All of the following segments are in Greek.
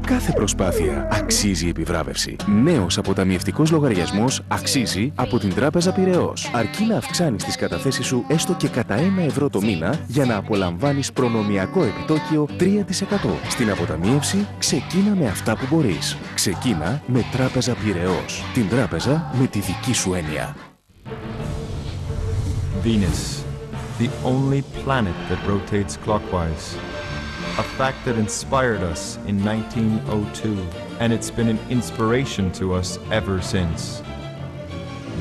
Κάθε προσπάθεια αξίζει επιβράβευση. Νέος αποταμιευτικός λογαριασμός αξίζει από την Τράπεζα Πειραιώς. Αρκεί να αυξάνεις τις καταθέσεις σου έστω και κατά 1 € το μήνα για να απολαμβάνεις προνομιακό επιτόκιο 3%. Στην αποταμίευση ξεκίνα με αυτά που μπορείς. Ξεκίνα με Τράπεζα Πειραιώς. Την τράπεζα με τη δική σου έννοια. Venus, the only planet that rotates clockwise. A fact that inspired us in 1902, and it's been an inspiration to us ever since.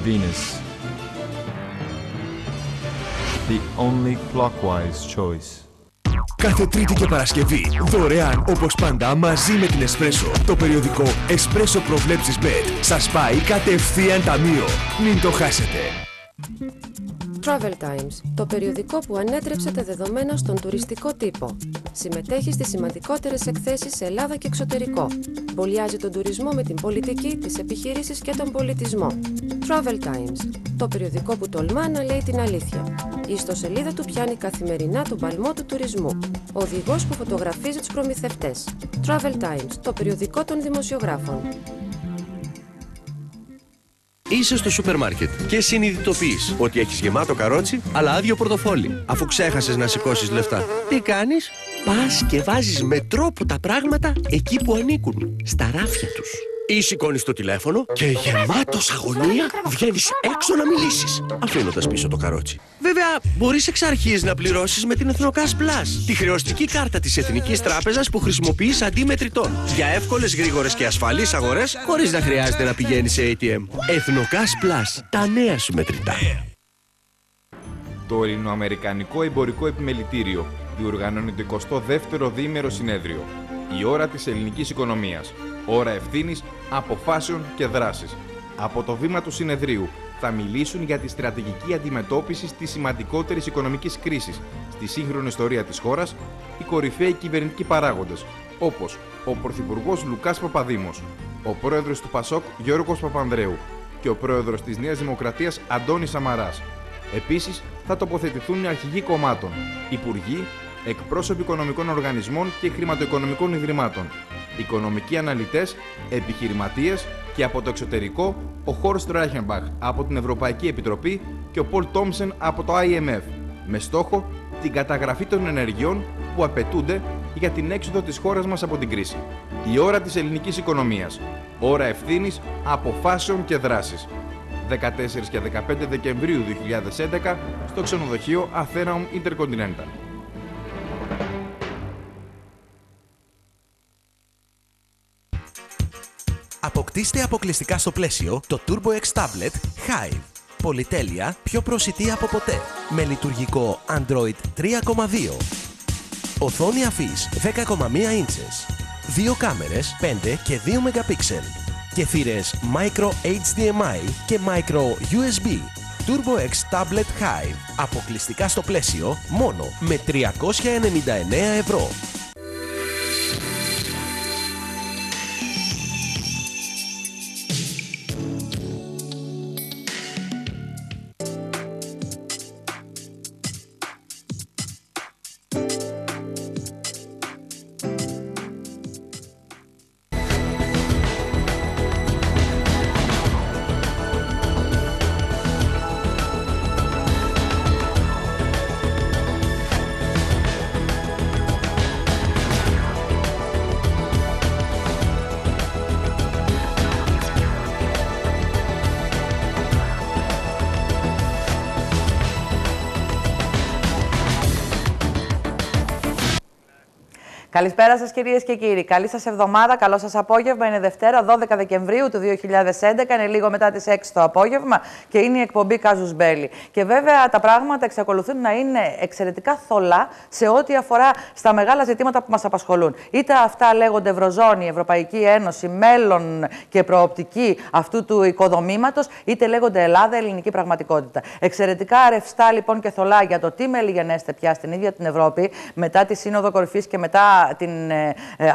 Venus, the only clockwise choice. Κάθε Τρίτη και Παρασκευή, δωρεάν όπως πάντα μαζί με την Εσπρέσο. Το περιοδικό Espresso Προβλέψεις Bet σας πάει κατευθείαν ταμείο. Μην το χάσετε. Travel Times, το περιοδικό που ανέτρεψε τα δεδομένα στον τουριστικό τύπο. Συμμετέχει στις σημαντικότερες εκθέσεις σε Ελλάδα και εξωτερικό. Μπολιάζει τον τουρισμό με την πολιτική, τις επιχειρήσεις και τον πολιτισμό. Travel Times, το περιοδικό που τολμά να λέει την αλήθεια. Η ιστοσελίδα του πιάνει καθημερινά τον παλμό του τουρισμού. Ο οδηγός που φωτογραφίζει τους προμηθευτές. Travel Times, το περιοδικό των δημοσιογράφων. Είσαι στο σούπερ μάρκετ και συνειδητοποιείς ότι έχεις γεμάτο καρότσι αλλά άδειο πορτοφόλι, αφού ξέχασες να σηκώσεις λεφτά. Τι κάνεις? Πας και βάζεις με τρόπο τα πράγματα εκεί που ανήκουν, στα ράφια τους. Ή σηκώνεις το τηλέφωνο και γεμάτος αγωνία βγαίνεις έξω να μιλήσεις, αφήνοντας πίσω το καρότσι. Βέβαια, μπορείς εξ αρχής να πληρώσεις με την Εθνοκάς Plus, τη χρεωστική κάρτα της Εθνικής Τράπεζας που χρησιμοποιείς αντί μετρητών, για εύκολες, γρήγορες και ασφαλείς αγορές, χωρίς να χρειάζεται να πηγαίνεις σε ATM. Εθνοκάς Plus, τα νέα σου μετρητά. Το Ελληνοαμερικανικό Εμπορικό Επιμελητήριο διοργανώνει το 22ο διήμερο συνέδριο. Η ώρα της ελληνικής οικονομίας. Ώρα ευθύνης, αποφάσεων και δράσης. Από το βήμα του συνεδρίου θα μιλήσουν για τη στρατηγική αντιμετώπιση της σημαντικότερης οικονομικής κρίσης στη σύγχρονη ιστορία της χώρας οι κορυφαίοι κυβερνητικοί παράγοντες, όπως ο Πρωθυπουργός Λουκάς Παπαδήμος, ο Πρόεδρος του ΠΑΣΟΚ Γιώργος Παπανδρέου και ο Πρόεδρος της Νέας Δημοκρατίας Αντώνης Σαμαράς. Επίσης θα τοποθετηθούν οι αρχηγοί κομμάτων, υπουργοί, εκπρόσωποι οικονομικών οργανισμών και χρηματοοικονομικών ιδρυμάτων, οικονομικοί αναλυτές, επιχειρηματίες και από το εξωτερικό ο Χόρστ Ράιχενμπαχ από την Ευρωπαϊκή Επιτροπή και ο Πολ Τόμσεν από το IMF, με στόχο την καταγραφή των ενεργειών που απαιτούνται για την έξοδο της χώρας μας από την κρίση. Η ώρα της ελληνικής οικονομίας. Ώρα ευθύνης, αποφάσεων και δράσης. 14 και 15 Δεκεμβρίου 2011 στο ξενοδοχείο Athenaeum Intercontinental. Αποκτήστε αποκλειστικά στο πλαίσιο το Turbo X Tablet Hive. Πολυτέλεια πιο προσιτή από ποτέ. Με λειτουργικό Android 3,2. Οθόνη αφής 10,1 ίντσες. 2 κάμερες 5 και 2 MP. Και θύρες Micro HDMI και Micro USB. Turbo X Tablet Hive. Αποκλειστικά στο πλαίσιο μόνο με 399 ευρώ. Καλησπέρα σας κυρίες και κύριοι. Καλή σας εβδομάδα, καλό σας απόγευμα. Είναι Δευτέρα, 12 Δεκεμβρίου του 2011. Είναι λίγο μετά τις 6 το απόγευμα και είναι η εκπομπή Κάζους Μπέλη. Και βέβαια τα πράγματα εξακολουθούν να είναι εξαιρετικά θολά σε ό,τι αφορά στα μεγάλα ζητήματα που μας απασχολούν. Είτε αυτά λέγονται Ευρωζώνη, Ευρωπαϊκή Ένωση, μέλλον και προοπτική αυτού του οικοδομήματος, είτε λέγονται Ελλάδα, ελληνική πραγματικότητα. Εξαιρετικά ρευστά λοιπόν και θολά για το τι μελιγενέστε πια στην ίδια την Ευρώπη, μετά τη Σύνοδο Κορυφής και μετά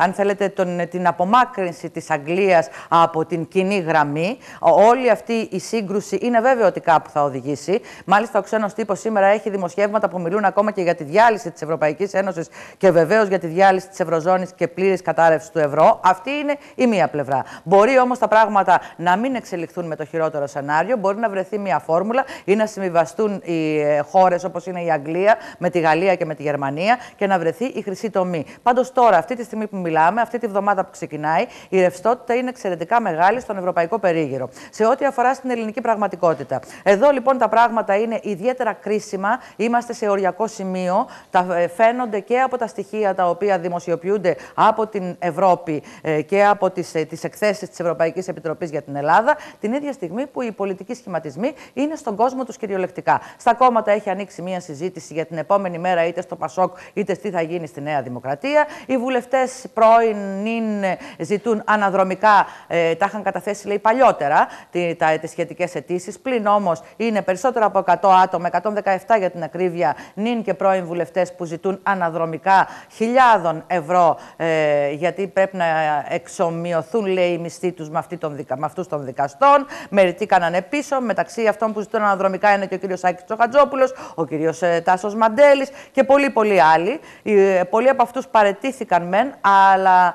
αν θέλετε, την απομάκρυνση της Αγγλίας από την κοινή γραμμή. Όλη αυτή η σύγκρουση είναι βέβαιο ότι κάπου θα οδηγήσει. Μάλιστα, ο ξένος τύπος σήμερα έχει δημοσιεύματα που μιλούν ακόμα και για τη διάλυση της Ευρωπαϊκής Ένωσης και βεβαίως για τη διάλυση της Ευρωζώνης και πλήρης κατάρρευση του ευρώ. Αυτή είναι η μία πλευρά. Μπορεί όμως τα πράγματα να μην εξελιχθούν με το χειρότερο σενάριο. Μπορεί να βρεθεί μια φόρμουλα ή να συμβιβαστούν οι χώρες όπως είναι η Αγγλία με τη Γαλλία και με τη Γερμανία και να βρεθεί η χρυσή τομή. Πάντως τώρα, αυτή τη στιγμή που μιλάμε, αυτή τη βδομάδα που ξεκινάει, η ρευστότητα είναι εξαιρετικά μεγάλη στον ευρωπαϊκό περίγυρο. Σε ό,τι αφορά στην ελληνική πραγματικότητα. Εδώ λοιπόν τα πράγματα είναι ιδιαίτερα κρίσιμα. Είμαστε σε οριακό σημείο. Φαίνονται και από τα στοιχεία τα οποία δημοσιοποιούνται από την Ευρώπη και από τις εκθέσεις της Ευρωπαϊκής Επιτροπής για την Ελλάδα, την ίδια στιγμή που οι πολιτικοί σχηματισμοί είναι στον κόσμο τους κυριολεκτικά. Στα κόμματα έχει ανοίξει μια συζήτηση για την επόμενη μέρα, είτε στο Πασόκ είτε τι θα γίνει στη Νέα Δημοκρατία. Οι βουλευτές πρώην ζητούν αναδρομικά, τα είχαν καταθέσει λέει παλιότερα τις σχετικές αιτήσεις. Πλην όμως είναι περισσότερα από 100 άτομα, 117 για την ακρίβεια, νυν και πρώην βουλευτές που ζητούν αναδρομικά χιλιάδων ευρώ, γιατί πρέπει να εξομοιωθούν λέει οι μισθοί τους με αυτούς των δικαστών. Μερικοί κάνανε πίσω. Μεταξύ αυτών που ζητούν αναδρομικά είναι και ο κύριος Άκης Τσοχατζόπουλος, ο κύριος Τάσος Μαντέλης και πολλοί άλλοι. Πολλοί από αυτούς παραιτήθηκαν μεν, αλλά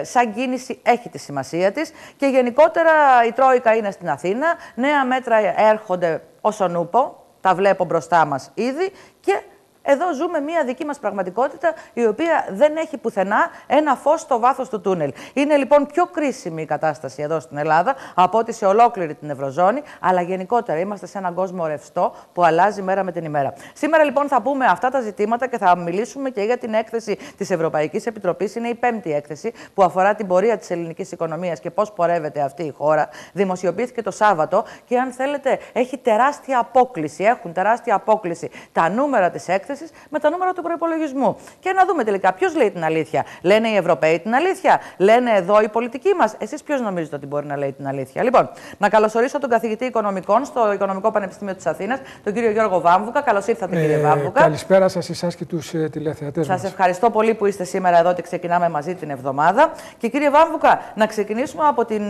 σαν κίνηση έχει τη σημασία της. Και γενικότερα η Τρόικα είναι στην Αθήνα. Νέα μέτρα έρχονται όσον ούπο. Τα βλέπω μπροστά μας ήδη. Και εδώ ζούμε μια δική μας πραγματικότητα η οποία δεν έχει πουθενά ένα φως στο βάθος του τούνελ. Είναι λοιπόν πιο κρίσιμη η κατάσταση εδώ στην Ελλάδα από ό,τι σε ολόκληρη την Ευρωζώνη, αλλά γενικότερα είμαστε σε έναν κόσμο ρευστό που αλλάζει μέρα με την ημέρα. Σήμερα λοιπόν θα πούμε αυτά τα ζητήματα και θα μιλήσουμε και για την έκθεση της Ευρωπαϊκής Επιτροπής. Είναι η πέμπτη έκθεση που αφορά την πορεία της ελληνικής οικονομίας και πώς πορεύεται αυτή η χώρα. Δημοσιοποιήθηκε το Σάββατο και αν θέλετε έχει τεράστια απόκλιση. Έχουν τεράστια απόκλιση τα νούμερα της έκθεσης με τα νούμερα του προϋπολογισμού. Και να δούμε τελικά ποιος λέει την αλήθεια. Λένε οι Ευρωπαίοι την αλήθεια, λένε εδώ οι πολιτικοί μας. Εσείς ποιος νομίζετε ότι μπορεί να λέει την αλήθεια? Λοιπόν, να καλωσορίσω τον καθηγητή Οικονομικών στο Οικονομικό Πανεπιστήμιο της Αθήνας, τον κύριο Γιώργο Βάμβουκα. Καλώς ήρθατε, κύριε Βάμβουκα. Καλησπέρα σας, εσάς και τους τηλεθεατές μας. Σας ευχαριστώ πολύ που είστε σήμερα εδώ και ξεκινάμε μαζί την εβδομάδα. Και κύριε Βάμβουκα, να ξεκινήσουμε από την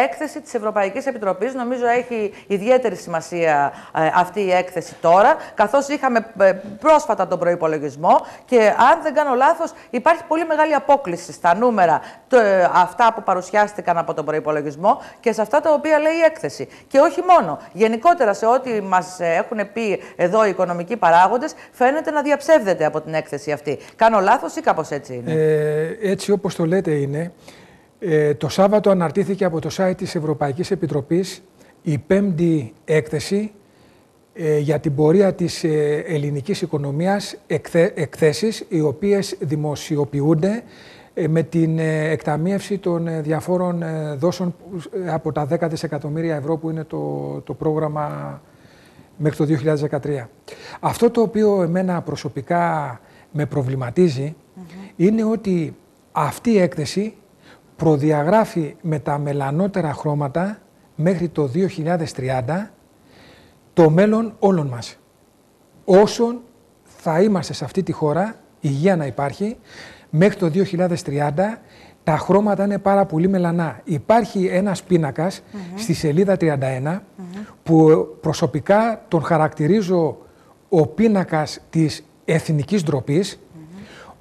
έκθεση της Ευρωπαϊκής Επιτροπής. Νομίζω έχει ιδιαίτερη σημασία αυτή η έκθεση τώρα, καθώς είχαμε πρόσφατα τον προϋπολογισμό και αν δεν κάνω λάθος υπάρχει πολύ μεγάλη απόκλιση στα νούμερα αυτά που παρουσιάστηκαν από τον προϋπολογισμό και σε αυτά τα οποία λέει η έκθεση. Και όχι μόνο. Γενικότερα σε ό,τι μας έχουν πει εδώ οι οικονομικοί παράγοντες φαίνεται να διαψεύδεται από την έκθεση αυτή. Κάνω λάθος ή κάπως έτσι είναι? Έτσι όπως το λέτε είναι. Το Σάββατο αναρτήθηκε από το site της Ευρωπαϊκής Επιτροπής η πέμπτη έκθεση για την πορεία της ελληνικής οικονομίας, εκθέσεις οι οποίες δημοσιοποιούνται με την εκταμείευση των διαφόρων δόσεων από τα 10 δισεκατομμύρια ευρώ που είναι το πρόγραμμα μέχρι το 2013. Αυτό το οποίο εμένα προσωπικά με προβληματίζει είναι ότι αυτή η έκθεση προδιαγράφει με τα μελανότερα χρώματα μέχρι το 2030 το μέλλον όλων μας. Όσον θα είμαστε σε αυτή τη χώρα, υγεία να υπάρχει, μέχρι το 2030 τα χρώματα είναι πάρα πολύ μελανά. Υπάρχει ένας πίνακας στη σελίδα 31 που προσωπικά τον χαρακτηρίζω ο πίνακας της εθνικής ντροπής,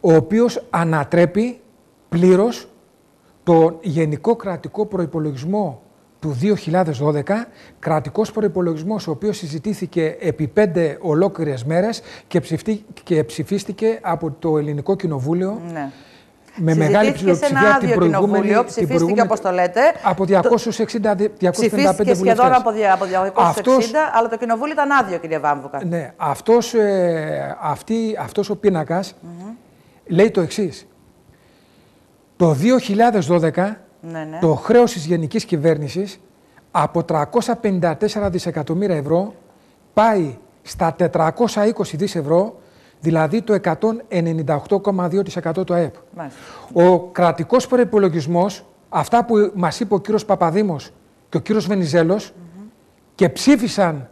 ο οποίος ανατρέπει πλήρως τον γενικό κρατικό προϋπολογισμό του 2012, κρατικός προϋπολογισμός ο οποίος συζητήθηκε επί 5 ολόκληρες μέρες και ψηφίστηκε από το Ελληνικό Κοινοβούλιο. Ναι. Με μεγάλη πλειοψηφία την προηγούμενη. Ψηφίστηκε όπως το λέτε. Από 255 βουλευτές. Ψηφίστηκε σχεδόν από 260, αλλά το Κοινοβούλιο ήταν άδειο, κύριε Βάμβουκα. Ναι, αυτός ο πίνακας λέει το εξής. Το 2012 Ναι. το χρέος της γενικής κυβέρνησης από 354 δισεκατομμύρια ευρώ πάει στα 420 δις ευρώ, δηλαδή το 198,2% του ΑΕΠ. Μάλιστα. Ο κρατικός προϋπολογισμός, αυτά που μας είπε ο κύριος Παπαδήμος και ο κύριος Βενιζέλος, και ψήφισαν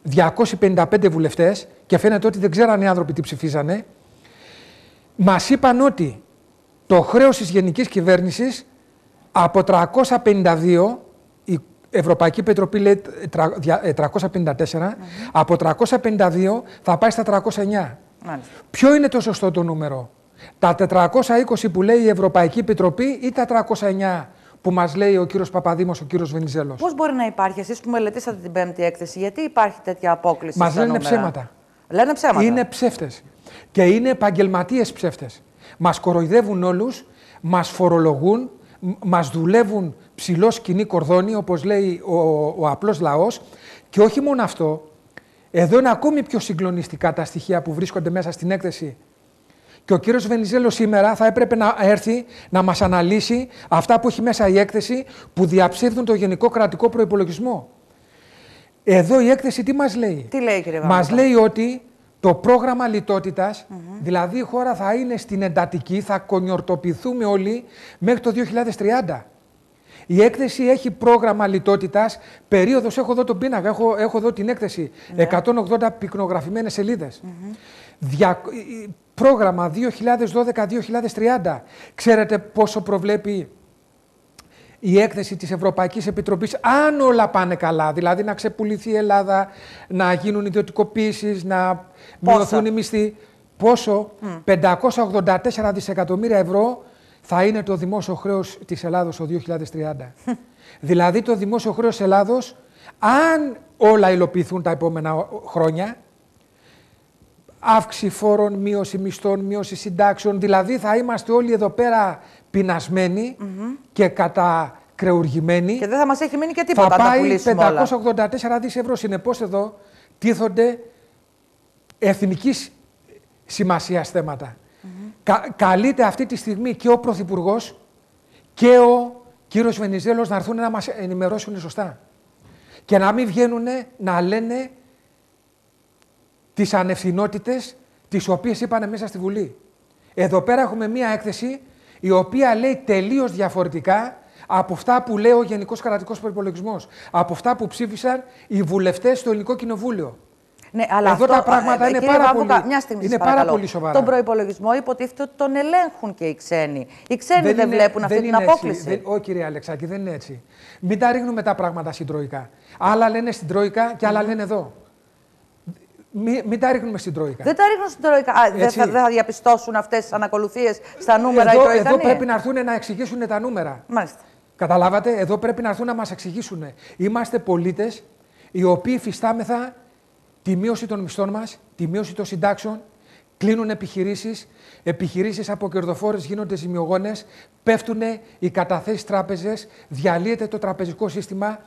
255 βουλευτές, και φαίνεται ότι δεν ξέρανε οι άνθρωποι τι ψηφίζανε, μας είπαν ότι το χρέος της γενικής κυβέρνησης από 352, η Ευρωπαϊκή Επιτροπή λέει 354, από 352 θα πάει στα 309. Μάλιστα. Ποιο είναι το σωστό το νούμερο? Τα 420 που λέει η Ευρωπαϊκή Επιτροπή ή τα 309 που μας λέει ο κύριος Παπαδήμος, ο κύριος Βενιζέλος? Πώς μπορεί να υπάρχει, εσείς που μελετήσατε την πέμπτη έκθεση, γιατί υπάρχει τέτοια απόκληση? Μας στα λένε νούμερα? ψέματα. Λένε ψέματα. Είναι ψεύτες. Και είναι επαγγελματίες ψεύτες. Μας κοροϊδεύουν όλους, μας φορολογούν, μας δουλεύουν ψηλό σκηνή κορδόνι, όπως λέει ο απλός λαός. Και όχι μόνο αυτό, εδώ είναι ακόμη πιο συγκλονιστικά τα στοιχεία που βρίσκονται μέσα στην έκθεση. Και ο κύριος Βενιζέλος σήμερα θα έπρεπε να έρθει να μας αναλύσει αυτά που έχει μέσα η έκθεση που διαψεύδουν το γενικό κρατικό προϋπολογισμό. Εδώ η έκθεση τι μας λέει? Τι λέει, κύριε Βαμβακά? Μας λέει ότι το πρόγραμμα λιτότητας, δηλαδή η χώρα θα είναι στην εντατική, θα κονιορτοποιηθούμε όλοι μέχρι το 2030. Η έκθεση έχει πρόγραμμα λιτότητας, περίοδος, έχω εδώ τον πίνακα, έχω εδώ την έκθεση, 180 πυκνογραφημένες σελίδες. Πρόγραμμα 2012-2030. Ξέρετε πόσο προβλέπει η έκθεση της Ευρωπαϊκής Επιτροπής, αν όλα πάνε καλά, δηλαδή να ξεπουληθεί η Ελλάδα, να γίνουν ιδιωτικοποίησεις, να μειωθούν οι μισθοί? Πόσο? 584 δισεκατομμύρια ευρώ θα είναι το δημόσιο χρέος της Ελλάδος το 2030. Δηλαδή το δημόσιο χρέος της Ελλάδος, αν όλα υλοποιηθούν τα επόμενα χρόνια, αύξηση φόρων, μείωση μισθών, μείωση συντάξεων, δηλαδή θα είμαστε όλοι εδώ πέρα πεινασμένοι και κατακρεουργημένοι. Και δεν θα μας έχει μείνει και τίποτα να τα πουλήσουμε όλα. Θα πάει 584 δις ευρώ. Συνεπώς εδώ τίθονται εθνικής σημασίας θέματα. Καλείται αυτή τη στιγμή και ο Πρωθυπουργός και ο κύριος Βενιζέλος να έρθουν να μας ενημερώσουν σωστά. Και να μην βγαίνουν να λένε τις ανευθυνότητες τις οποίες είπανε μέσα στη Βουλή. Εδώ πέρα έχουμε μία έκθεση η οποία λέει τελείως διαφορετικά από αυτά που λέει ο Γενικός Κρατικός Προϋπολογισμός, από αυτά που ψήφισαν οι βουλευτές στο Ελληνικό Κοινοβούλιο. Ναι, αλλά εδώ αυτό, τα πράγματα είναι πάρα πολύ σοβαρά. Τον προϋπολογισμό υποτίθεται ότι τον ελέγχουν και οι ξένοι. Οι ξένοι δεν βλέπουν αυτή την απόκληση. Όχι, κυρία Αλεξάκη, δεν είναι έτσι. Μην τα ρίχνουμε τα πράγματα στην Τρόικα. Άλλα λένε στην Τρόικα και άλλα λένε εδώ. Μην τα ρίχνουμε στην Τρόικα. Δεν τα ρίχνουν στην Τρόικα. Δεν θα διαπιστώσουν αυτές τις ανακολουθίες στα νούμερα οι Τροϊκανοί? Εδώ πρέπει να έρθουν να εξηγήσουν τα νούμερα. Μάλιστα. Καταλάβατε, εδώ πρέπει να έρθουν να μας εξηγήσουν. Είμαστε πολίτες οι οποίοι φυστάμεθα τη μείωση των μισθών μας, τη μείωση των συντάξεων, κλείνουν επιχειρήσεις από κερδοφόρες γίνονται ζημιογόνες, πέφτουν οι καταθέσεις τράπεζες, διαλύεται το τραπεζικό σύστημα.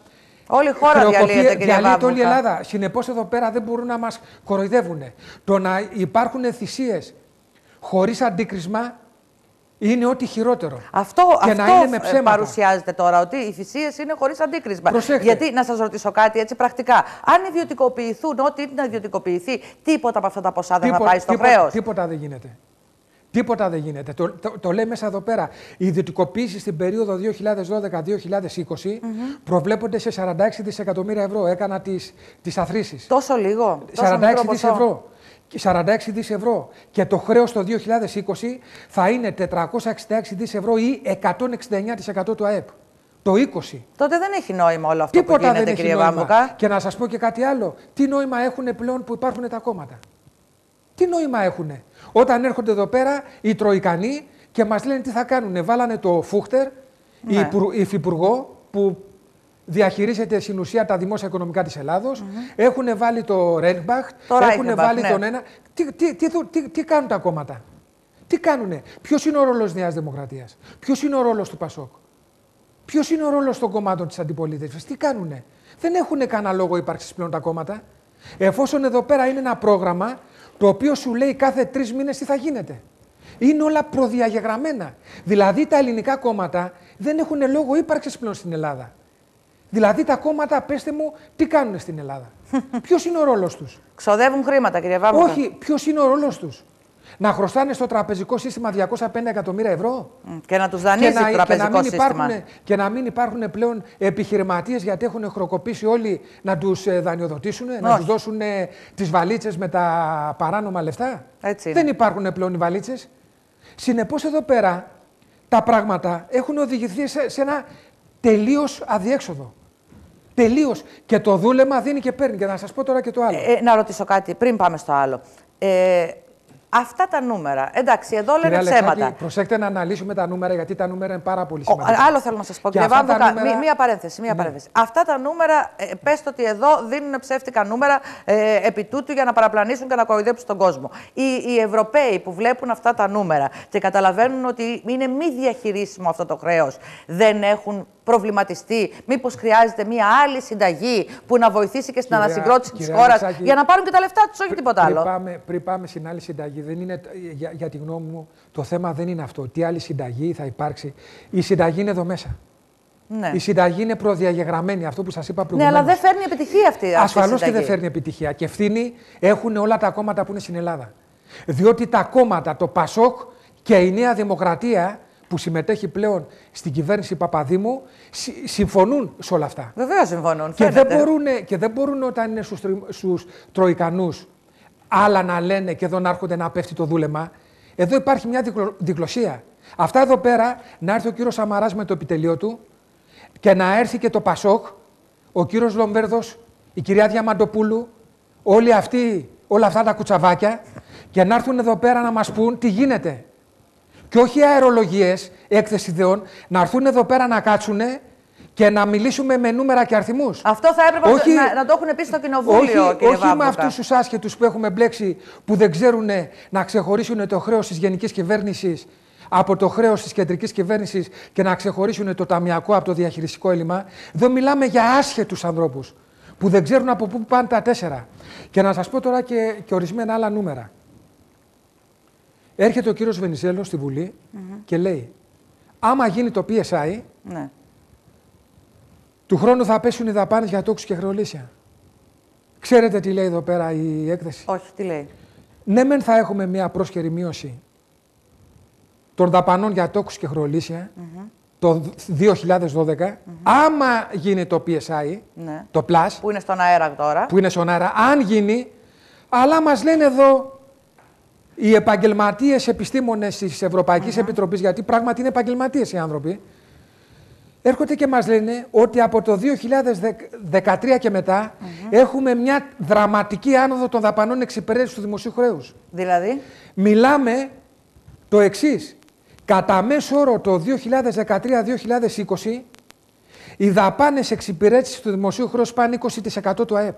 Όλη η χώρα διαλύεται όλη η Ελλάδα. Συνεπώς εδώ πέρα δεν μπορούν να μας κοροϊδεύουν. Το να υπάρχουν θυσίες χωρίς αντίκρισμα είναι ό,τι χειρότερο. Αυτό να είναι με ψέματα. Παρουσιάζεται τώρα, ότι οι θυσίες είναι χωρίς αντίκρισμα. Προσέχτε. Γιατί, να σας ρωτήσω κάτι έτσι πρακτικά, αν ιδιωτικοποιηθούν ό,τι είναι να ιδιωτικοποιηθεί, τίποτα από αυτά τα ποσά δεν θα πάει στο χρέος? Τίποτα δεν γίνεται. Τίποτα δεν γίνεται. Το λέει μέσα εδώ πέρα. Οι ιδιωτικοποίησεις στην περίοδο 2012-2020 προβλέπονται σε 46 δισεκατομμύρια ευρώ. Έκανα τις αθροίσεις. Τόσο λίγο? 46 δις ευρώ. 46 δις ευρώ. Και το χρέος το 2020 θα είναι 466 δις ευρώ ή 169% του ΑΕΠ. Το 20. Τότε δεν έχει νόημα όλο αυτό που γίνεται, κύριε Βάμβακα. Και να σας πω και κάτι άλλο. Τι νόημα έχουν πλέον που υπάρχουν τα κόμματα? Τι νόημα έχουνε? Όταν έρχονται εδώ πέρα οι Τροϊκανοί και μας λένε τι θα κάνουνε. Βάλανε το Φούχτερ, υφυπουργό που διαχειρίζεται στην ουσία τα δημόσια οικονομικά της Ελλάδος. Έχουν βάλει το Ρένμπαχτ, έχουν βάλει τον ένα. Τι κάνουν τα κόμματα? Τι κάνουνε? Ποιος είναι ο ρόλος της Νέας Δημοκρατίας? Ποιος είναι ο ρόλος του ΠΑΣΟΚ? Ποιος είναι ο ρόλος των κομμάτων της αντιπολίτευσης? Τι κάνουνε? Δεν έχουν κανένα λόγο ύπαρξης πλέον τα κόμματα. Εφόσον εδώ πέρα είναι ένα πρόγραμμα το οποίο σου λέει κάθε 3 μήνες τι θα γίνεται. Είναι όλα προδιαγεγραμμένα. Δηλαδή τα ελληνικά κόμματα δεν έχουν λόγο ύπαρξης πλέον στην Ελλάδα. Δηλαδή τα κόμματα, πέστε μου, τι κάνουν στην Ελλάδα. Ποιος είναι ο ρόλος τους. Ξοδεύουν χρήματα, κύριε Βάμβακα. Όχι, ποιος είναι ο ρόλος τους. Να χρωστάνε στο τραπεζικό σύστημα 205 εκατομμύρια ευρώ. Και να τους δανείζει το τραπεζικό σύστημα. Και να μην υπάρχουν πλέον επιχειρηματίες, γιατί έχουν χροκοπήσει όλοι, να τους δανειοδοτήσουν, να τους δώσουν τις βαλίτσες με τα παράνομα λεφτά. Δεν υπάρχουν πλέον οι βαλίτσες. Συνεπώς εδώ πέρα τα πράγματα έχουν οδηγηθεί σε ένα τελείως αδιέξοδο. Τελείως. Και το δούλεμα δίνει και παίρνει. Και να σας πω τώρα και το άλλο. Να ρωτήσω κάτι πριν πάμε στο άλλο. Αυτά τα νούμερα, εντάξει, εδώ λένε ψέματα. Προσέξτε να αναλύσουμε τα νούμερα, γιατί τα νούμερα είναι πάρα πολύ σημαντικά. Άλλο θέλω να σας πω, κύριε Βάμβακα, μία παρένθεση. Αυτά τα νούμερα, πέστε ότι εδώ δίνουν ψεύτικα νούμερα επί τούτου για να παραπλανήσουν και να κοροϊδέψουν τον κόσμο. Οι Ευρωπαίοι που βλέπουν αυτά τα νούμερα και καταλαβαίνουν ότι είναι μη διαχειρίσιμο αυτό το χρέος, δεν έχουν προβληματιστεί μήπως χρειάζεται μία άλλη συνταγή που να βοηθήσει και στην ανασυγκρότηση της χώρας για να πάρουν και τα λεφτά τους, όχι τίποτα άλλο. Πριν πάμε στην άλλη συνταγή, δεν είναι, για τη γνώμη μου, το θέμα δεν είναι αυτό. Τι άλλη συνταγή θα υπάρξει. Η συνταγή είναι εδώ μέσα. Ναι. Η συνταγή είναι προδιαγεγραμμένη, αυτό που σας είπα προηγουμένως. Ναι, αλλά δεν φέρνει επιτυχία αυτή. Ασφαλώς και δεν φέρνει επιτυχία. Και ευθύνη έχουν όλα τα κόμματα που είναι στην Ελλάδα. Διότι τα κόμματα, το ΠΑΣΟΚ και η Νέα Δημοκρατία, που συμμετέχει πλέον στην κυβέρνηση Παπαδήμου, συμφωνούν σε όλα αυτά. Βεβαίως συμφωνούν. Και δεν μπορούν όταν είναι στους τροικανούς άλλα να λένε και εδώ να έρχονται να πέφτει το δούλεμα. Εδώ υπάρχει μια διγλωσία. Αυτά εδώ πέρα, να έρθει ο κύριος Σαμαράς με το επιτελείο του και να έρθει και το ΠΑΣΟΚ, ο κύριος Λομπέρδος, η κυρία Διαμαντοπούλου, όλοι αυτοί, όλα αυτά τα κουτσαβάκια, και να έρθουν εδώ πέρα να μας πούν τι γίνεται. Και όχι αερολογίες, έκθεση ιδεών, να έρθουν εδώ πέρα να κάτσουνε και να μιλήσουμε με νούμερα και αριθμούς. Αυτό θα έπρεπε να το έχουν πει στο κοινοβούλιο, κύριε Βάμβακα. Όχι με αυτούς τους άσχετους που έχουμε μπλέξει, που δεν ξέρουν να ξεχωρίσουν το χρέος της γενικής κυβέρνησης από το χρέος της κεντρικής κυβέρνησης και να ξεχωρίσουν το ταμιακό από το διαχειριστικό έλλειμμα. Εδώ μιλάμε για άσχετους ανθρώπους που δεν ξέρουν από πού πάνε τα 4. Και να σας πω τώρα και ορισμένα άλλα νούμερα. Έρχεται ο κύριος Βενιζέλος στη Βουλή και λέει, άμα γίνει το PSI, του χρόνου θα πέσουν οι δαπάνες για τόκους και χρεολύσια. Ξέρετε τι λέει εδώ πέρα η έκθεση? Όχι, τι λέει? Ναι, μεν θα έχουμε μια πρόσχερη μείωση των δαπανών για τόκους και χρεολύσια το 2012, άμα γίνει το PSI, το Plus, που είναι στον αέρα τώρα. Που είναι στον αέρα, αν γίνει, αλλά μας λένε εδώ οι επαγγελματίες επιστήμονες της Ευρωπαϊκής Επιτροπής, γιατί πράγματι είναι επαγγελματίες οι άνθρωποι, έρχονται και μας λένε ότι από το 2013 και μετά έχουμε μια δραματική άνοδο των δαπανών εξυπηρέτησης του δημοσίου χρέους. Δηλαδή? Μιλάμε το εξής. Κατά μέσο όρο το 2013-2020 οι δαπάνες εξυπηρέτησης του δημοσίου χρέους πάνε 20% του ΑΕΠ.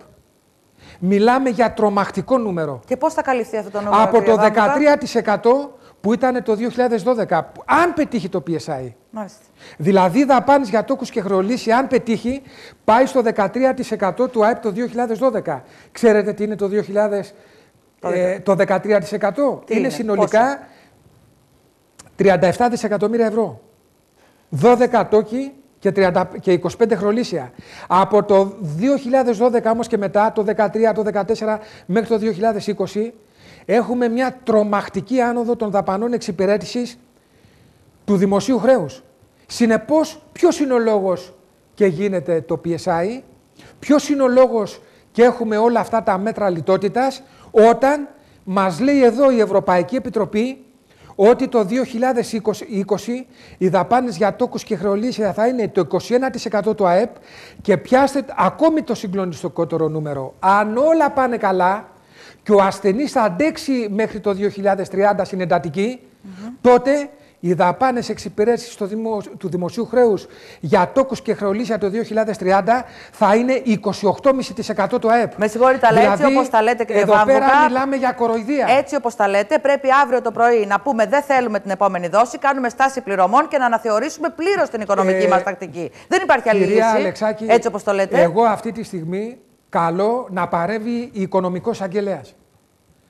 Μιλάμε για τρομακτικό νούμερο. Και πώς θα καλυφθεί αυτό το νούμερο? Από το 13% που ήταν το 2012, αν πετύχει το PSI. Μάλιστα. Δηλαδή δαπάνες για τόκους και χρεολύσια, αν πετύχει, πάει στο 13% του ΑΕΠ το 2012. Ξέρετε τι είναι το 13%? Είναι συνολικά 37 δισεκατομμύρια ευρώ. 12 τόκοι και 25 χρεολύσια. Από το 2012 όμως και μετά, το 2013, το 2014 μέχρι το 2020, έχουμε μια τρομακτική άνοδο των δαπανών εξυπηρέτησης του δημοσίου χρέους. Συνεπώς, ποιος είναι ο λόγος και γίνεται το PSI, ποιος είναι ο λόγος και έχουμε όλα αυτά τα μέτρα λιτότητας, όταν μας λέει εδώ η Ευρωπαϊκή Επιτροπή ότι το 2020 οι δαπάνες για τόκους και χρεολύσια θα είναι το 21% του ΑΕΠ και πιάστε ακόμη το συγκλονιστικότερο νούμερο. Αν όλα πάνε καλά και ο ασθενής θα αντέξει μέχρι το 2030 στην εντατική, τότε οι δαπάνες εξυπηρέτησης του δημοσίου χρέους για τόκους και χρεολύσια το 2030 θα είναι 28,5% του ΑΕΠ. Με συγχωρείτε, αλλά έτσι όπως τα λέτε, κύριε Βάμβακα, εδώ πέρα μιλάμε για κοροϊδία. Έτσι όπως τα λέτε, πρέπει αύριο το πρωί να πούμε δεν θέλουμε την επόμενη δόση, κάνουμε στάση πληρωμών και να αναθεωρήσουμε πλήρως την οικονομική μας τακτική. Δεν υπάρχει άλλη λύση. Αλεξάκη, έτσι όπως το λέτε. Εγώ αυτή τη στιγμή καλώ να παρεύει οικονομικός εισαγγελέας.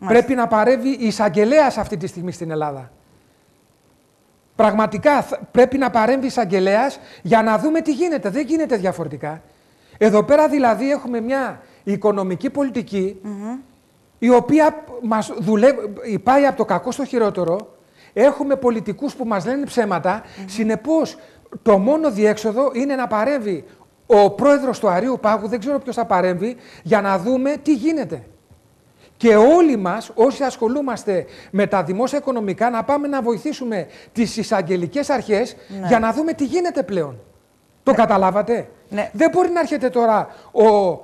Πρέπει να παρεύει η εισαγγελέας αυτή τη στιγμή στην Ελλάδα. Πραγματικά πρέπει να παρέμβει εισαγγελέας για να δούμε τι γίνεται. Δεν γίνεται διαφορετικά. Εδώ πέρα δηλαδή έχουμε μια οικονομική πολιτική η οποία μας πάει από το κακό στο χειρότερο. Έχουμε πολιτικούς που μας λένε ψέματα. Συνεπώς, το μόνο διέξοδο είναι να παρέμβει ο πρόεδρος του Αριού Πάγου, δεν ξέρω ποιος θα παρέμβει, για να δούμε τι γίνεται. Και όλοι μας, όσοι ασχολούμαστε με τα δημόσια οικονομικά, να πάμε να βοηθήσουμε τις εισαγγελικές αρχές για να δούμε τι γίνεται πλέον. Το καταλάβατε? Ναι. Δεν μπορεί να έρχεται τώρα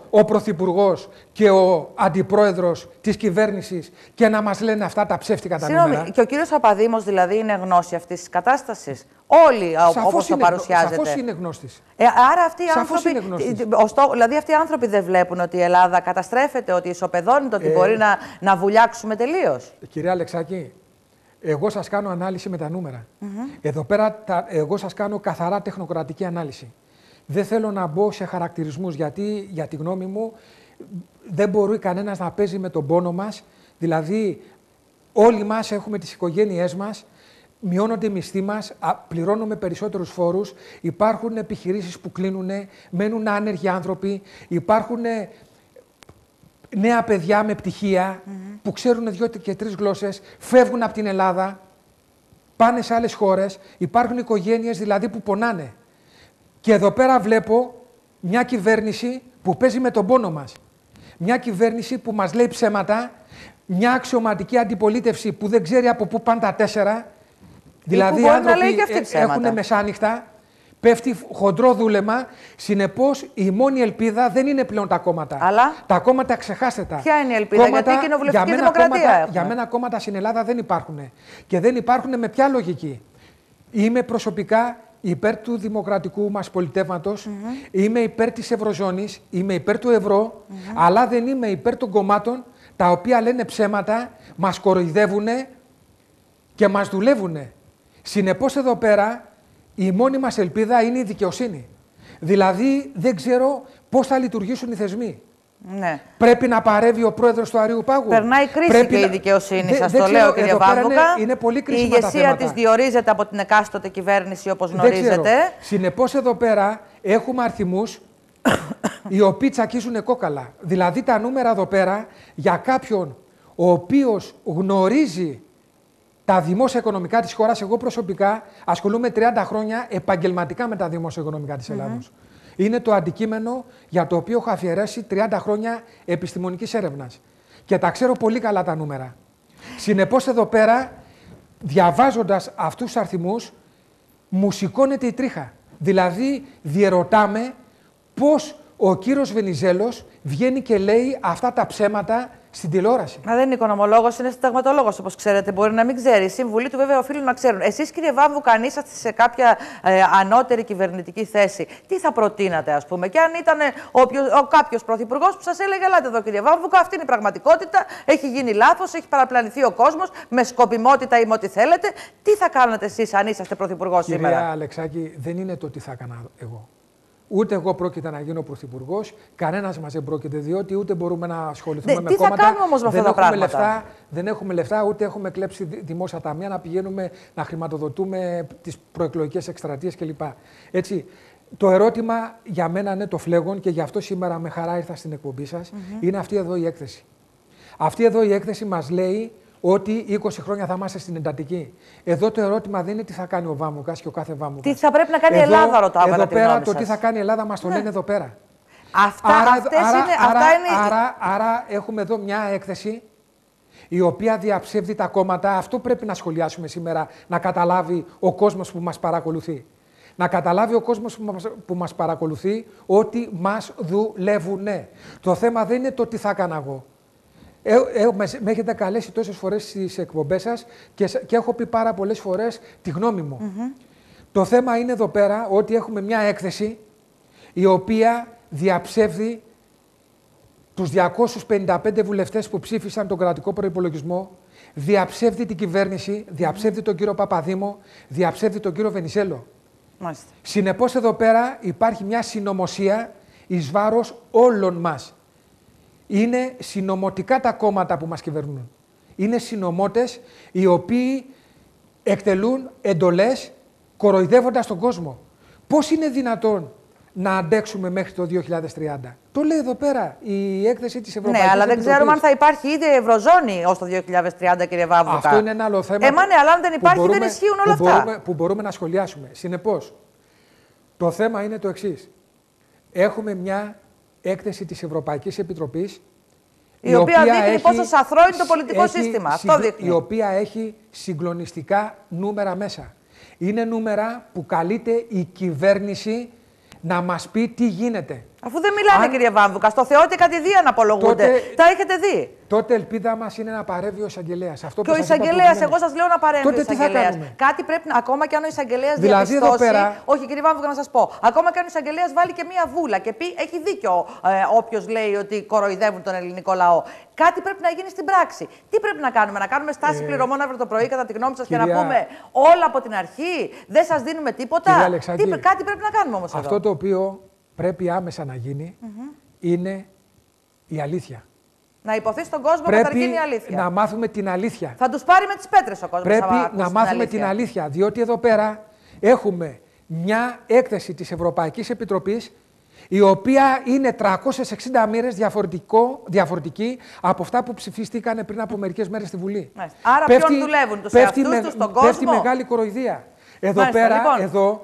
ο Πρωθυπουργός και ο Αντιπρόεδρος της κυβέρνησης και να μας λένε αυτά τα ψεύτικα τα νούμερα. Και ο κύριος Παπαδήμος δηλαδή είναι γνώση αυτής της κατάστασης. Όλοι όπως το παρουσιάζεται. Σαφώς είναι γνώστης. Άρα αυτοί οι άνθρωποι, δηλαδή αυτοί οι άνθρωποι δεν βλέπουν ότι η Ελλάδα καταστρέφεται, ότι ισοπεδώνεται, ότι μπορεί να βουλιάξουμε τελείως. Κυρία Αλεξάκη, εγώ σας κάνω ανάλυση με τα νούμερα. Εδώ πέρα εγώ σας κάνω καθαρά τεχνοκρατική ανάλυση. Δεν θέλω να μπω σε χαρακτηρισμούς, γιατί για τη γνώμη μου δεν μπορεί κανένας να παίζει με τον πόνο μας. Δηλαδή όλοι μας έχουμε τις οικογένειές μας, μειώνονται οι μισθοί μας, πληρώνουμε περισσότερους φόρους, υπάρχουν επιχειρήσεις που κλείνουν, μένουν άνεργοι άνθρωποι, υπάρχουν νέα παιδιά με πτυχία που ξέρουν 2 και 3 γλώσσες, φεύγουν από την Ελλάδα, πάνε σε άλλες χώρες, υπάρχουν οικογένειες δηλαδή που πονάνε. Και εδώ πέρα βλέπω μια κυβέρνηση που παίζει με τον πόνο μας. Μια κυβέρνηση που μας λέει ψέματα, μια αξιωματική αντιπολίτευση που δεν ξέρει από πού πάνε τα 4. Δηλαδή οι άνθρωποι έχουν μεσάνυχτα, πέφτει χοντρό δούλεμα. Συνεπώς η μόνη ελπίδα δεν είναι πλέον τα κόμματα. Αλλά τα κόμματα ξεχάστε τα. Ποια είναι η ελπίδα? Γιατί η κοινοβουλευτική δημοκρατία έχουμε. Για μένα κόμματα στην Ελλάδα δεν υπάρχουν. Και δεν υπάρχουν με ποια λογική? Είμαι προσωπικά υπέρ του δημοκρατικού μας πολιτεύματος, είμαι υπέρ της Ευρωζώνης, είμαι υπέρ του ευρώ, αλλά δεν είμαι υπέρ των κομμάτων τα οποία λένε ψέματα, μας κοροϊδεύουν και μας δουλεύουν. Συνεπώς εδώ πέρα η μόνη μας ελπίδα είναι η δικαιοσύνη. Δηλαδή δεν ξέρω πώς θα λειτουργήσουν οι θεσμοί. Ναι. Πρέπει να παρεύει ο πρόεδρος του Αριού Πάγου. Περνάει κρίση και η δικαιοσύνη, σας το λέω, κύριε Βάμβουκα. Είναι πολύ η ηγεσία της διορίζεται από την εκάστοτε κυβέρνηση, όπως γνωρίζετε. Συνεπώς εδώ πέρα έχουμε αριθμούς οι οποίοι τσακίζουν κόκαλα. Δηλαδή τα νούμερα εδώ πέρα για κάποιον ο οποίος γνωρίζει τα δημόσια οικονομικά της χώρας. Εγώ προσωπικά ασχολούμαι 30 χρόνια επαγγελματικά με τα δημόσια οικονομικά της Ελλάδος. Είναι το αντικείμενο για το οποίο έχω αφιερέσει 30 χρόνια επιστημονικής έρευνας. Και τα ξέρω πολύ καλά τα νούμερα. Συνεπώς εδώ πέρα, διαβάζοντας αυτούς τους αριθμούς, μου σηκώνεται η τρίχα. Δηλαδή, διερωτάμε πώς ο κύριος Βενιζέλος βγαίνει και λέει αυτά τα ψέματα στην τηλεόραση. Μα δεν είναι οικονομολόγος, είναι συνταγματολόγος, όπως ξέρετε. Μπορεί να μην ξέρει. Οι σύμβουλοι του βέβαια οφείλουν να ξέρουν. Εσείς, κύριε Βάμβουκα, αν είσαστε σε κάποια ανώτερη κυβερνητική θέση, τι θα προτείνατε, ας πούμε? Και αν ήταν κάποιος πρωθυπουργός που σας έλεγε: ελάτε εδώ, κύριε Βάμβουκα, αυτή είναι η πραγματικότητα, έχει γίνει λάθος, έχει παραπλανηθεί ο κόσμος, με σκοπιμότητα ή με ό,τι θέλετε, τι θα κάνατε εσείς αν είσαστε πρωθυπουργός σήμερα? Κυρία Αλεξάκη, δεν είναι το τι θα έκανα εγώ. Ούτε εγώ πρόκειται να γίνω πρωθυπουργός, κανένας μας δεν πρόκειται, διότι ούτε μπορούμε να ασχοληθούμε με κόμματα. Τι θα κάνουμε όμως με αυτά τα πράγματα? Δεν έχουμε λεφτά, ούτε έχουμε κλέψει δημόσια ταμεία να πηγαίνουμε να χρηματοδοτούμε τις προεκλογικές εκστρατείες κλπ. Έτσι, το ερώτημα για μένα είναι το φλέγον και γι' αυτό σήμερα με χαρά ήρθα στην εκπομπή σας, είναι αυτή εδώ η έκθεση. Αυτή εδώ η έκθεση μας λέει ότι 20 χρόνια θα είμαστε στην εντατική. Εδώ το ερώτημα δεν είναι τι θα κάνει ο Βάμβουκας και ο κάθε Βάμβουκας. Τι θα πρέπει να κάνει η Ελλάδα, ρωτάω κατά τη γνώμη σας. Το τι θα κάνει η Ελλάδα μας το λένε εδώ πέρα. Άρα έχουμε εδώ μια έκθεση η οποία διαψεύδει τα κόμματα. Αυτό πρέπει να σχολιάσουμε σήμερα, να καταλάβει ο κόσμος που μας παρακολουθεί. Να καταλάβει ο κόσμος που μας παρακολουθεί ότι μας δουλεύουνε. Το θέμα δεν είναι το τι θα έκανα εγώ. Με έχετε καλέσει τόσες φορές στις εκπομπές σας και έχω πει πάρα πολλές φορές τη γνώμη μου. Το θέμα είναι εδώ πέρα ότι έχουμε μια έκθεση η οποία διαψεύδει τους 255 βουλευτές που ψήφισαν τον κρατικό προϋπολογισμό, διαψεύδει την κυβέρνηση, διαψεύδει τον κύριο Παπαδήμο, διαψεύδει τον κύριο Βενιζέλο. Συνεπώς εδώ πέρα υπάρχει μια συνωμοσία εις βάρος όλων μας. Είναι συνωμοτικά τα κόμματα που μας κυβερνούν. Είναι συνωμότες οι οποίοι εκτελούν εντολές κοροϊδεύοντας τον κόσμο. Πώς είναι δυνατόν να αντέξουμε μέχρι το 2030? Το λέει εδώ πέρα η έκθεση της Ευρωπαϊκής Ναι, αλλά δεν Επιτροπής. ξέρουμε αν θα υπάρχει ήδη Ευρωζώνη ως το 2030, κύριε Βάμβουκα. Αυτό είναι ένα άλλο θέμα. Ναι, αλλά αν δεν υπάρχει, δεν ισχύουν όλα αυτά. Που μπορούμε να σχολιάσουμε. Συνεπώς, το θέμα είναι το εξής. Έχουμε μια έκθεση της Ευρωπαϊκής Επιτροπής, η οποία δείχνει πόσο σαθρό είναι το πολιτικό σύστημα. Αυτό δείχνει. Η οποία έχει συγκλονιστικά νούμερα μέσα. Είναι νούμερα που καλείται η κυβέρνηση να μας πει τι γίνεται. Αφού δεν μιλάνε, κύριε Βάμβουκα, στο Θεό και κατηδίαν απολογούνται. Τα έχετε δει. Τότε ελπίδα μας είναι να παρεύει ο εισαγγελέας. Και ο εισαγγελέας, εγώ σας λέω να παρέμβει ο εισαγγελέας. Κάτι πρέπει να. Ακόμα και αν ο εισαγγελέας διαπιστώσει. Όχι, κύριε Βάμβουκα, να σας πω. Ακόμα και αν ο εισαγγελέας βάλει και μία βούλα και πει: έχει δίκιο όποιος λέει ότι κοροϊδεύουν τον ελληνικό λαό. Κάτι πρέπει να γίνει στην πράξη. Τι πρέπει να κάνουμε, να κάνουμε στάση πληρωμών αύριο το πρωί, κατά τη γνώμη σας, και να πούμε όλα από την αρχή? Δεν σας δίνουμε τίποτα. Κάτι πρέπει να κάνουμε όμως εδώ. Αυτό το οποίο πρέπει άμεσα να γίνει είναι η αλήθεια. Να υποθεί στον κόσμο καταρχήν η αλήθεια. Πρέπει να μάθουμε την αλήθεια. Θα τους πάρει με τις πέτρες ο κόσμος. Πρέπει να μάθουμε την αλήθεια. Διότι εδώ πέρα έχουμε μια έκθεση της Ευρωπαϊκής Επιτροπής, η οποία είναι 360 μέρες διαφορετική από αυτά που ψηφίστηκαν πριν από μερικές μέρες στη Βουλή. Άρα ποιον δουλεύουν, τους εαυτούς τους, τον κόσμο? Πέφτει μεγάλη κοροϊδία. Εδώ πέρα, λοιπόν,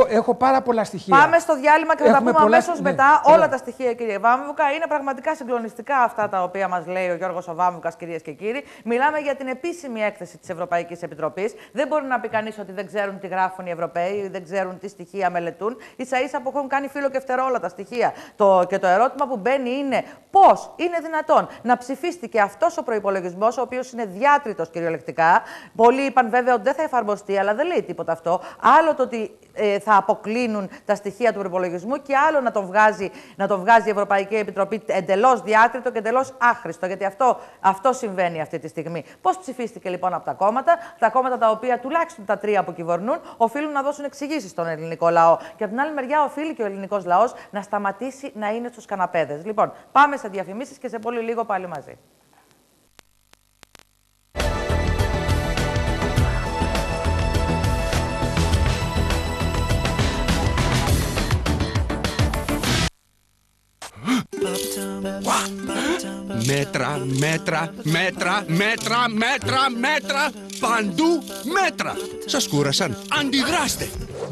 έχω πάρα πολλά στοιχεία. Πάμε στο διάλειμμα και θα τα πούμε αμέσως μετά. Όλα τα στοιχεία, κύριε Βάμβουκα. Είναι πραγματικά συγκλονιστικά αυτά τα οποία μας λέει ο Γιώργος ο Βάμβουκας, κυρίες και κύριοι. Μιλάμε για την επίσημη έκθεση της Ευρωπαϊκής Επιτροπής. Δεν μπορεί να πει κανείς ότι δεν ξέρουν τι γράφουν οι Ευρωπαίοι, δεν ξέρουν τι στοιχεία μελετούν. Ίσα-ίσα που έχουν κάνει φύλλο και φτερό όλα τα στοιχεία. Και το ερώτημα που μπαίνει είναι πώς είναι δυνατόν να ψηφίστηκε αυτός ο προϋπολογισμός, ο οποίος είναι διάτριτος κυριολεκτικά. Πολλοί είπαν βέβαια ότι δεν θα εφαρμοστεί, αλλά δεν λέει τίποτα αυτό. Άλλο το ότι θα αποκλίνουν τα στοιχεία του προϋπολογισμού και άλλο να το βγάζει η Ευρωπαϊκή Επιτροπή εντελώς διάτριτο και εντελώς άχρηστο. Γιατί αυτό συμβαίνει αυτή τη στιγμή. Πώς ψηφίστηκε λοιπόν από τα κόμματα τα οποία τουλάχιστον τα τρία που κυβερνούν οφείλουν να δώσουν εξηγήσεις στον ελληνικό λαό. Και από την άλλη μεριά οφείλει και ο ελληνικός λαός να σταματήσει να είναι στους καναπέδες. Λοιπόν, πάμε σε διαφημίσεις και σε πολύ λίγο πάλι μαζί. Μέτρα, μέτρα, μέτρα, μέτρα, μέτρα, μέτρα, παντού μέτρα. Σας κούρασαν? Αντιδράστε!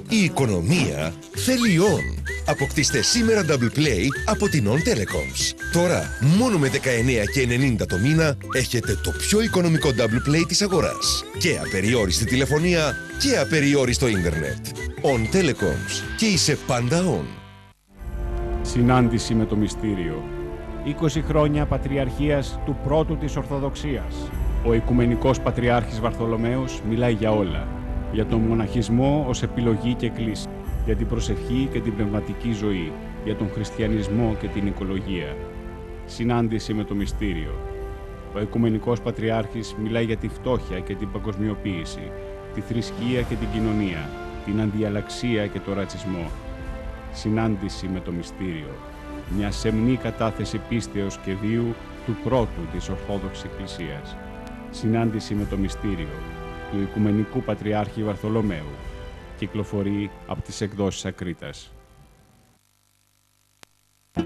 Η οικονομία θέλει On. Αποκτήστε σήμερα Double Play από την On Telecoms. Τώρα, μόνο με 19,90 το μήνα, έχετε το πιο οικονομικό Double Play της αγοράς. Και απεριόριστη τηλεφωνία και απεριόριστο ίντερνετ. On Telecoms. Και είσαι πάντα On. Συνάντηση με το μυστήριο. 20 χρόνια πατριαρχίας του πρώτου της Ορθοδοξίας. Ο Οικουμενικός Πατριάρχης Βαρθολομαίος μιλάει για όλα. Για τον μοναχισμό ως επιλογή και κλίση. Για την προσευχή και την πνευματική ζωή. Για τον χριστιανισμό και την οικολογία. Συνάντηση με το μυστήριο. Ο Οικουμενικός Πατριάρχης μιλάει για τη φτώχεια και την παγκοσμιοποίηση. Τη θρησκεία και την κοινωνία. Την αντιαλλαξία και το ρατσισμό. Συνάντηση με το μυστήριο. Μια σεμνή κατάθεση πίστεως και βίου του πρώτου της Ορθόδοξης Εκκλησίας. Συνάντηση με το μυστήριο του Οικουμενικού Πατριάρχη Βαρθολομαίου. Κυκλοφορεί από τις εκδόσεις Ακρίτας.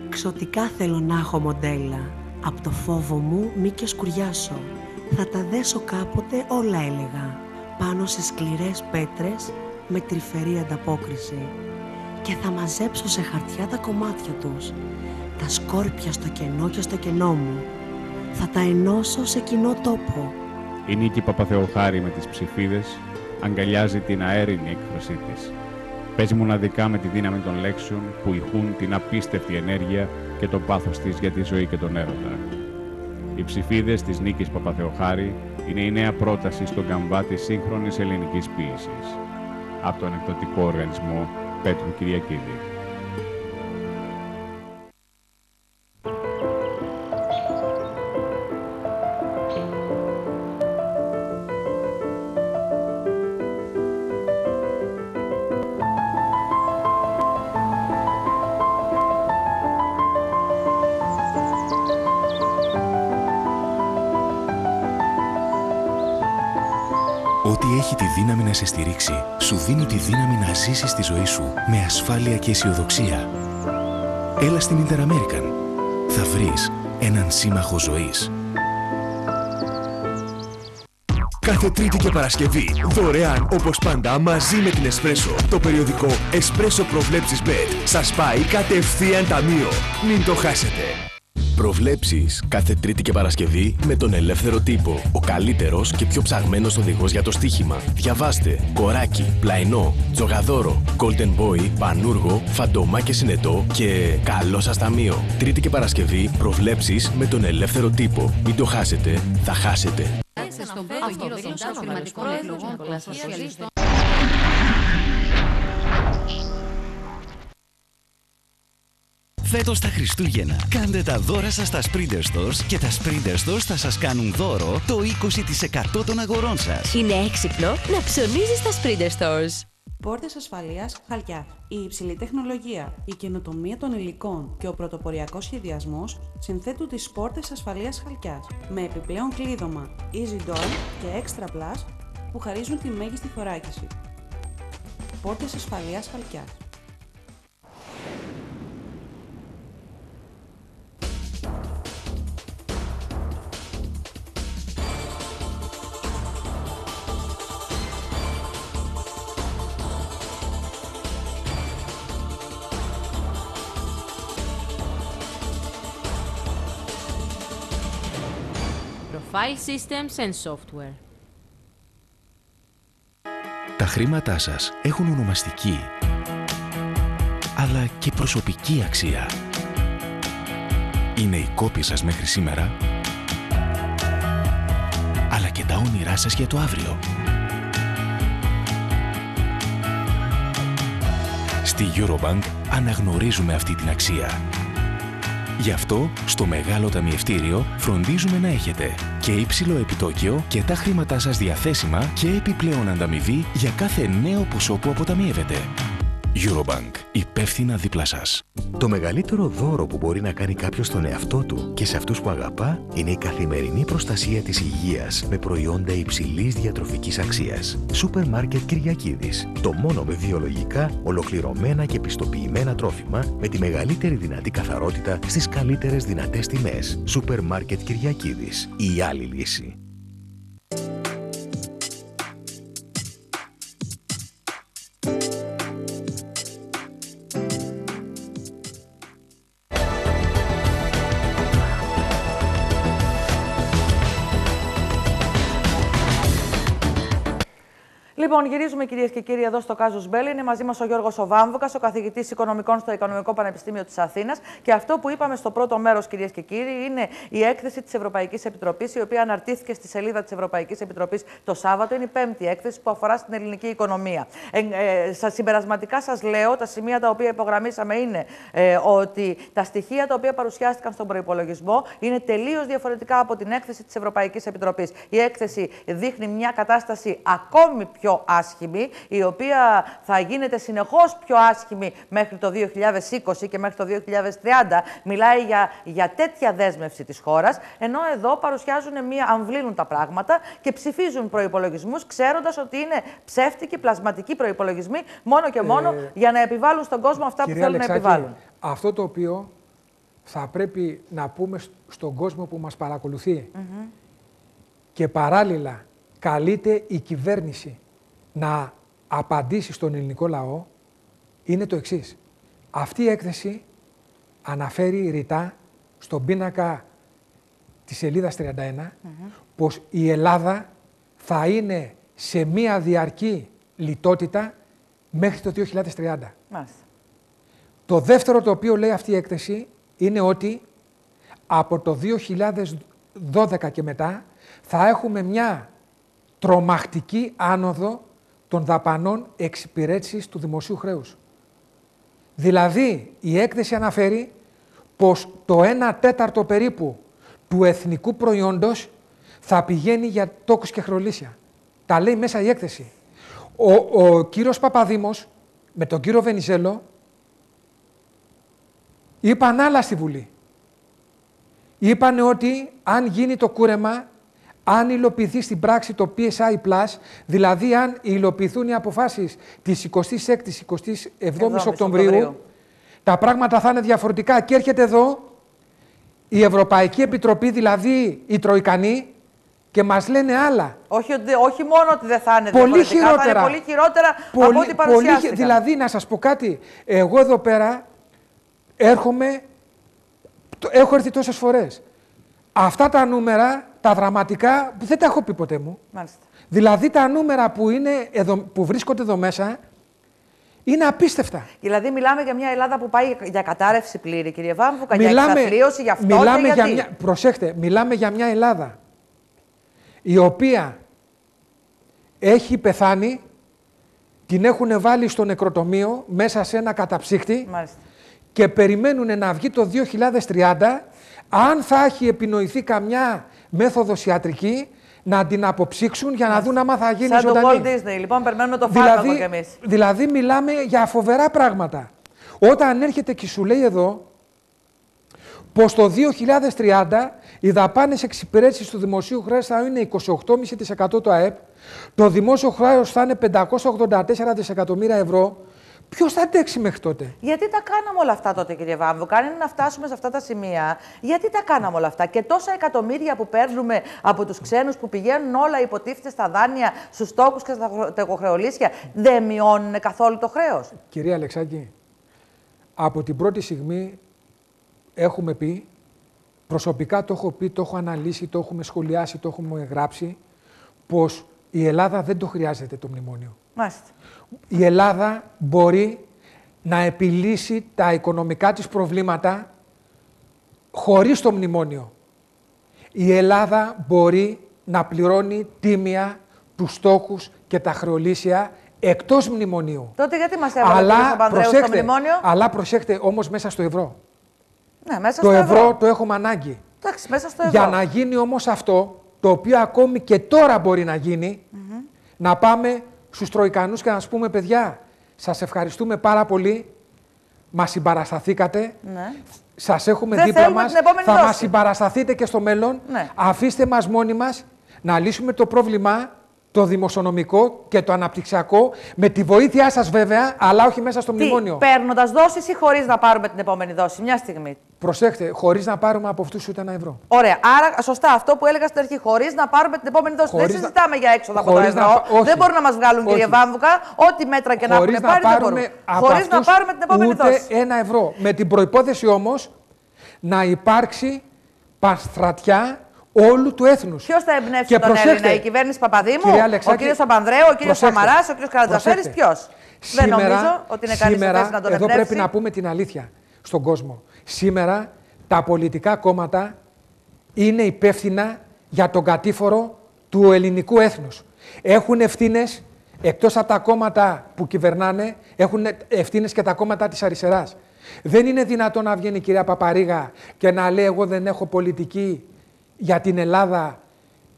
Ξωτικά θέλω να έχω μοντέλα. Απ' το φόβο μου μη και σκουριάσω. Θα τα δέσω κάποτε όλα έλεγα. Πάνω σε σκληρές πέτρες με τρυφερή ανταπόκριση. Και θα μαζέψω σε χαρτιά τα κομμάτια τους. Τα σκόρπια στο κενό και στο κενό μου. Θα τα ενώσω σε κοινό τόπο. Η Νίκη Παπαθεοχάρη με τις ψηφίδες αγκαλιάζει την αέρινη έκφρασή της. Παίζει μοναδικά με τη δύναμη των λέξεων που ηχούν την απίστευτη ενέργεια και το πάθος της για τη ζωή και τον έρωτα. Οι ψηφίδες της Νίκης Παπαθεοχάρη είναι η νέα πρόταση στον καμβά της σύγχρονης ελληνικής ποίησης. Από τον εκδοτικό οργανισμό Πέτρου Κυριακίδη. Ό,τι έχει τη δύναμη να σε στηρίξει, σου δίνει τη δύναμη να ζήσεις τη ζωή σου με ασφάλεια και αισιοδοξία. Έλα στην Interamerican. Θα βρεις έναν σύμμαχο ζωής. Κάθε Τρίτη και Παρασκευή, δωρεάν όπως πάντα μαζί με την Εσπρέσο, το περιοδικό Εσπρέσο Προβλέψεις Bet σας πάει κατευθείαν ταμείο. Μην το χάσετε. Προβλέψεις κάθε Τρίτη και Παρασκευή με τον Ελεύθερο Τύπο. Ο καλύτερος και πιο ψαγμένος οδηγός για το στοίχημα. Διαβάστε Κοράκι, Πλαϊνό, Τζογαδόρο, Golden Boy, Πανούργο, Φαντομά και Συνετό και καλό σας ταμείο. Τρίτη και Παρασκευή, προβλέψεις με τον Ελεύθερο Τύπο. Μην το χάσετε, θα χάσετε. Φέτος τα Χριστούγεννα, κάντε τα δώρα σας στα Sprinter Stores και τα Sprinter Stores θα σας κάνουν δώρο το 20% των αγορών σας. Είναι έξυπνο να ψωνίζεις στα Sprinter Stores. Πόρτες ασφαλείας Χαλκιά. Η υψηλή τεχνολογία, η καινοτομία των υλικών και ο πρωτοποριακός σχεδιασμός συνθέτουν τις πόρτες ασφαλείας Χαλκιάς με επιπλέον κλείδωμα Easy Door και Extra Plus που χαρίζουν τη μέγιστη θωράκιση. Πόρτες ασφαλείας Χαλκιάς. File Systems and Software. Τα χρήματά σας έχουν ονομαστική, αλλά και προσωπική αξία. Είναι η κόπη σας μέχρι σήμερα, αλλά και τα όνειρά σας για το αύριο. Στη Eurobank αναγνωρίζουμε αυτή την αξία. Γι' αυτό, στο μεγάλο ταμιευτήριο φροντίζουμε να έχετε και υψηλό επιτόκιο και τα χρήματά σας διαθέσιμα και επιπλέον ανταμοιβή για κάθε νέο ποσό που αποταμιεύετε. Eurobank. Υπεύθυνα δίπλα σας. Το μεγαλύτερο δώρο που μπορεί να κάνει κάποιος στον εαυτό του και σε αυτούς που αγαπά είναι η καθημερινή προστασία της υγείας με προϊόντα υψηλής διατροφικής αξίας. Σούπερ Μάρκετ Κυριακίδης. Το μόνο με βιολογικά, ολοκληρωμένα και πιστοποιημένα τρόφιμα με τη μεγαλύτερη δυνατή καθαρότητα στις καλύτερες δυνατές τιμές. Σούπερ Μάρκετ Κυριακίδης. Η άλλη λύση. Λοιπόν, γυρίζουμε κυρίες και κύριοι εδώ στο Κάζους Μπέλι. Είναι μαζί μας ο Γιώργος ο Βάμβουκας, ο καθηγητής Οικονομικών στο Οικονομικό Πανεπιστήμιο της Αθήνας. Και αυτό που είπαμε στο πρώτο μέρος, κυρίες και κύριοι, είναι η έκθεση της Ευρωπαϊκής Επιτροπής, η οποία αναρτήθηκε στη σελίδα της Ευρωπαϊκής Επιτροπής το Σάββατο. Είναι η πέμπτη έκθεση που αφορά στην ελληνική οικονομία. Συμπερασματικά σας λέω, τα σημεία τα οποία υπογραμμίσαμε είναι ότι τα στοιχεία τα οποία παρουσιάστηκαν στον προϋπολογισμό είναι τελείως διαφορετικά από την έκθεση της Ευρωπαϊκής Επιτροπής. Η έκθεση δείχνει μια κατάσταση ακόμη πιο άσχημη, η οποία θα γίνεται συνεχώς πιο άσχημη μέχρι το 2020 και μέχρι το 2030. Μιλάει για τέτοια δέσμευση της χώρας, ενώ εδώ αμβλύνουν τα πράγματα και ψηφίζουν προϋπολογισμούς, ξέροντας ότι είναι ψεύτικοι, πλασματικοί προϋπολογισμοί, μόνο και μόνο για να επιβάλλουν στον κόσμο αυτά που θέλουν να επιβάλλουν. Αυτό το οποίο θα πρέπει να πούμε στον κόσμο που μας παρακολουθεί και παράλληλα καλείται η κυβέρνηση να απαντήσει στον ελληνικό λαό είναι το εξής. Αυτή η έκθεση αναφέρει ρητά στον πίνακα της σελίδας 31 πως η Ελλάδα θα είναι σε μία διαρκή λιτότητα μέχρι το 2030. Μάλιστα. Το δεύτερο το οποίο λέει αυτή η έκθεση είναι ότι από το 2012 και μετά θα έχουμε μια τρομακτική άνοδο των δαπανών εξυπηρέτησης του δημοσίου χρέους. Δηλαδή, η έκθεση αναφέρει πως το 1/4 περίπου του εθνικού προϊόντος θα πηγαίνει για τόκους και χρεολύσια. Τα λέει μέσα η έκθεση. Ο κύριος Παπαδήμος με τον κύριο Βενιζέλο είπαν άλλα στη Βουλή. Είπαν ότι αν γίνει το κούρεμα, αν υλοποιηθεί στην πράξη το PSI+, δηλαδή αν υλοποιηθούν οι αποφάσεις της 26ης-27ης Οκτωβρίου, τα πράγματα θα είναι διαφορετικά. Και έρχεται εδώ η Ευρωπαϊκή Επιτροπή, δηλαδή οι Τροικανοί, και μας λένε άλλα. Όχι μόνο ότι δεν θα είναι πολύ διαφορετικά, χειρότερα. θα είναι πολύ χειρότερα από ό,τι παρουσιάστηκαν. Δηλαδή, να σας πω κάτι, εγώ εδώ πέρα έρχομαι, έχω έρθει τόσες φορές. Αυτά τα νούμερα, τα δραματικά, δεν τα έχω πει ποτέ μου. Μάλιστα. Δηλαδή τα νούμερα που βρίσκονται εδώ μέσα είναι απίστευτα. Δηλαδή μιλάμε για μια Ελλάδα που πάει για κατάρρευση πλήρη, κύριε Βάμβουκα, για εξαθλίωση, για φτώχεια, προσέχτε, μιλάμε για μια Ελλάδα η οποία έχει πεθάνει, την έχουν βάλει στο νεκροτομείο μέσα σε ένα καταψύχτη. Μάλιστα. Και περιμένουν να βγει το 2030, αν θα έχει επινοηθεί καμιά μέθοδος ιατρική, να την αποψύξουν για να δουν άμα θα γίνει ζωντανή. Σαν το Walt Disney, λοιπόν, περιμένουμε το φάρμακο κι εμείς. Δηλαδή μιλάμε για φοβερά πράγματα. Όταν έρχεται και σου λέει εδώ πως το 2030 οι δαπάνες εξυπηρέτησης του δημοσίου χρέους θα είναι 28,5% του ΑΕΠ, το δημόσιο χρέος θα είναι 584 δισεκατομμύρια ευρώ. Ποιος θα αντέξει μέχρι τότε? Γιατί τα κάναμε όλα αυτά τότε, κύριε Βάμβουκα? Αν είναι να φτάσουμε σε αυτά τα σημεία, γιατί τα κάναμε όλα αυτά? Και τόσα εκατομμύρια που παίρνουμε από τους ξένους που πηγαίνουν όλα υποτίθεται στα δάνεια, στους τόκους και στα τεκοχρεωλήσια, δεν μειώνουν καθόλου το χρέος? Κυρία Αλεξάκη, από την πρώτη στιγμή έχουμε πει, προσωπικά το έχω πει, το έχω αναλύσει, το έχουμε σχολιάσει, το έχουμε γράψει, πως η Ελλάδα δεν το χρειάζεται το μνημόνιο. Μάλιστα. Η Ελλάδα μπορεί να επιλύσει τα οικονομικά της προβλήματα χωρίς το μνημόνιο. Η Ελλάδα μπορεί να πληρώνει τίμια τους στόχους και τα χρεωλήσια εκτός μνημονίου. Τότε γιατί μας έβαλε ο κ. Παπανδρέου στο μνημόνιο? Αλλά προσέχτε όμως μέσα στο ευρώ. Ναι, μέσα το στο ευρώ το έχουμε ανάγκη. Εντάξει, μέσα στο ευρώ. Για να γίνει όμως αυτό, το οποίο ακόμη και τώρα μπορεί να γίνει, να πάμε στους Τροικανούς και να σας πούμε, παιδιά, σας ευχαριστούμε πάρα πολύ, μας συμπαρασταθήκατε, σας έχουμε δίπλα μας, θα μας συμπαρασταθείτε και στο μέλλον, αφήστε μας μόνοι μας να λύσουμε το πρόβλημα, το δημοσιονομικό και το αναπτυξιακό, με τη βοήθειά σας βέβαια, αλλά όχι μέσα στο μνημόνιο. Παίρνοντας δόσεις ή χωρίς να πάρουμε την επόμενη δόση? Μια στιγμή. Προσέχτε, χωρίς να πάρουμε από αυτούς ούτε ένα ευρώ. Ωραία. Άρα, σωστά αυτό που έλεγα στην αρχή, χωρίς να πάρουμε την επόμενη δόση. Δεν συζητάμε για έξοδα από το ευρώ. Δεν μπορούν να μας βγάλουν, κύριε Βάμβουκα, ό,τι μέτρα και να έχουν πάρει, δεν μπορούν. Χωρίς να πάρουμε την επόμενη δόση. Ούτε ένα ευρώ. Με την προϋπόθεση όμως να υπάρξει παστρατιά όλου του έθνους. Ποιος θα εμπνεύσει τον Έλληνα, η κυβέρνηση Παπαδήμου, ο κύριος Παπανδρέου, ο κύριος Σαμαράς, ο κύριος Καρατζαφέρης, ποιος? Δεν νομίζω ότι είναι κανείς να τον εμπνεύσει. Εδώ πρέπει να πούμε την αλήθεια στον κόσμο. Σήμερα τα πολιτικά κόμματα είναι υπεύθυνα για τον κατήφορο του ελληνικού έθνους. Έχουν ευθύνες, εκτός από τα κόμματα που κυβερνάνε, έχουν ευθύνες και τα κόμματα της αριστεράς. Δεν είναι δυνατόν να βγαίνει η κυρία Παπαρίγα και να λέει εγώ δεν έχω πολιτική για την Ελλάδα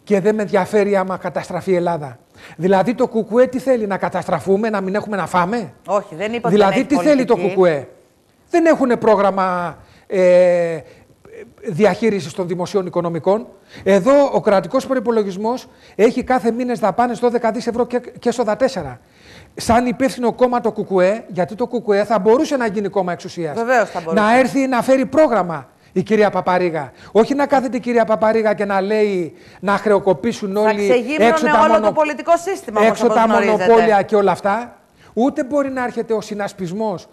και δεν με ενδιαφέρει άμα καταστραφεί η Ελλάδα. Δηλαδή το ΚΚΕ τι θέλει, να καταστραφούμε, να μην έχουμε να φάμε? Όχι, δεν είπα. Δηλαδή τι θέλει το ΚΚΕ? Δεν έχουν πρόγραμμα διαχείρισης των δημοσίων οικονομικών. Εδώ ο κρατικός προϋπολογισμός έχει κάθε μήνες δαπάνες 12 δις ευρώ και έσοδα 4. Σαν υπεύθυνο κόμμα το ΚΚΕ, γιατί το ΚΚΕ θα μπορούσε να γίνει κόμμα εξουσίας. Βεβαίως θα μπορούσε. Να έρθει να φέρει πρόγραμμα η κυρία Παπαρίγα. Όχι να κάθεται η κυρία Παπαρίγα και να λέει να χρεοκοπήσουν όλοι έξω όλο το πολιτικό σύστημα, έξω τα μονοπόλια και όλα αυτά. Ούτε μπορεί να έρχεται ο συνασπισμός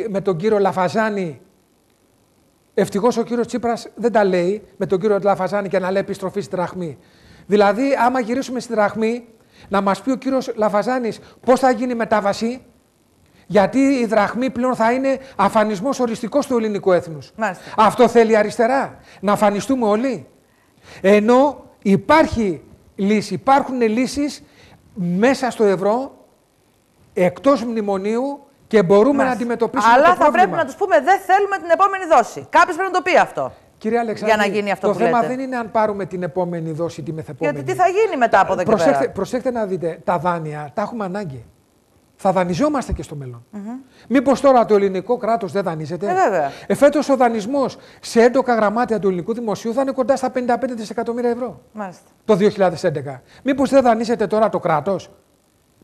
με τον κύριο Λαφαζάνη. Ευτυχώς ο κύριος Τσίπρας δεν τα λέει με τον κύριο Λαφαζάνη και να λέει επιστροφή στη δραχμή. Δηλαδή, άμα γυρίσουμε στη δραχμή, να μας πει ο κύριος Λαφαζάνης πώς θα γίνει η μετάβαση, γιατί η δραχμή πλέον θα είναι αφανισμός οριστικός του ελληνικού έθνους. Μάλιστα. Αυτό θέλει η αριστερά, να αφανιστούμε όλοι. Ενώ υπάρχει λύση, υπάρχουν λύσεις μέσα στο ευρώ, εκτός μνημονίου, και μπορούμε να αντιμετωπίσουμε το πρόβλημα. Αλλά θα πρέπει να τους πούμε δεν θέλουμε την επόμενη δόση. Κάποιος πρέπει να το πει αυτό. Κυρία Αλεξάνδρου, για να γίνει αυτό το που θέμα λέτε. δεν είναι αν πάρουμε την επόμενη δόση, τη μεθεπόμενη. Γιατί τι θα γίνει μετά από εδώ και πέρα. Προσέχτε να δείτε, τα δάνεια τα έχουμε ανάγκη. θα δανειζόμαστε και στο μέλλον. Μήπως τώρα το ελληνικό κράτος δεν δανείζεται? Βέβαια. Φέτος ο δανεισμός σε έντοκα γραμμάτια του ελληνικού δημοσίου θα είναι κοντά στα 55 δισεκατομμύρια ευρώ. Μάλιστα. Το 2011. Μήπως δεν δανείζεται τώρα το κράτος?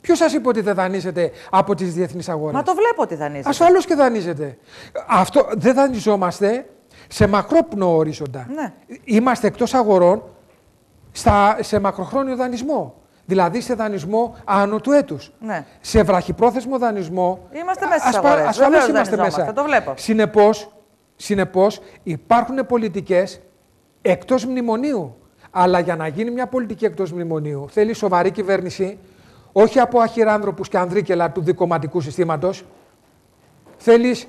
Ποιος σας είπε ότι δεν δανείζεται από τις διεθνείς αγορές? Μα το βλέπω ότι δανείζεται. Ασφαλώς και δανείζεται. Αυτό δεν δανειζόμαστε σε μακρόπνο ορίζοντα. Ναι. Είμαστε εκτός αγορών σε μακροχρόνιο δανεισμό. Δηλαδή σε δανεισμό άνω του έτους. Ναι. Σε βραχυπρόθεσμο δανεισμό. Είμαστε μέσα στις αγορές. Ασφαλώς είμαστε μέσα. Το βλέπω. Συνεπώς υπάρχουν πολιτικές εκτός μνημονίου. Αλλά για να γίνει μια πολιτική εκτός μνημονίου θέλει σοβαρή κυβέρνηση, όχι από αχυράνθρωπους και ανδρίκελα του δικομματικού συστήματος. Θέλεις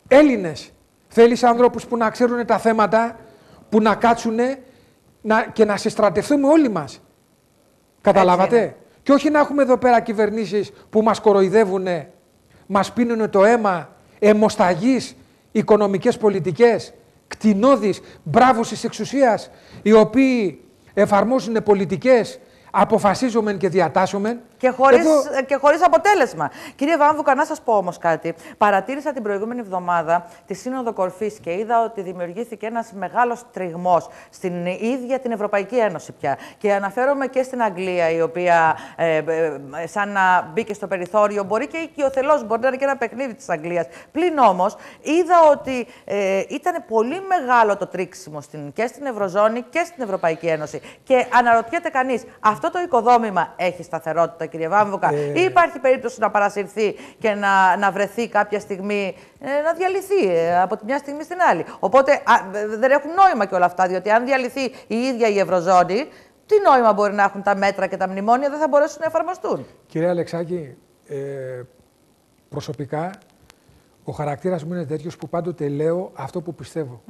Έλληνες. Θέλεις ανθρώπους που να ξέρουν τα θέματα, που να κάτσουν και να συστρατευτούμε όλοι μας. Καταλάβατε? Και όχι να έχουμε εδώ πέρα κυβερνήσεις που μας κοροϊδεύουν, μας πίνουν το αίμα, αιμοσταγείς οικονομικές πολιτικές, κτηνώδεις, μπράβους της εξουσίας, οι οποίοι εφαρμόζουν πολιτικές αποφασίζομεν και διατάσσομεν. Και χωρίς αποτέλεσμα. Κύριε Βάμβουκα, να σας πω όμως κάτι. Παρατήρησα την προηγούμενη εβδομάδα τη Σύνοδο Κορυφής και είδα ότι δημιουργήθηκε ένας μεγάλος τριγμός στην ίδια την Ευρωπαϊκή Ένωση πια. Και αναφέρομαι και στην Αγγλία, η οποία σαν να μπήκε στο περιθώριο, μπορεί και οικειοθελώς, μπορεί να είναι και ένα παιχνίδι της Αγγλίας. Πλην όμως, είδα ότι ήταν πολύ μεγάλο το τρίξιμο και στην Ευρωζώνη και στην Ευρωπαϊκή Ένωση. Και αναρωτιέται κανείς, αυτό το οικοδόμημα έχει σταθερότητα, κύριε Βάμβουκα, ή υπάρχει περίπτωση να παρασυρθεί και να βρεθεί κάποια στιγμή, να διαλυθεί από τη μια στιγμή στην άλλη? Οπότε δεν έχουν νόημα και όλα αυτά, διότι αν διαλυθεί η ίδια η Ευρωζώνη, τι νόημα μπορεί να έχουν τα μέτρα και τα μνημόνια, δεν θα μπορέσουν να εφαρμοστούν. Κύριε Αλεξάκη, προσωπικά ο χαρακτήρας μου είναι τέτοιος που πάντοτε λέω αυτό που πιστεύω.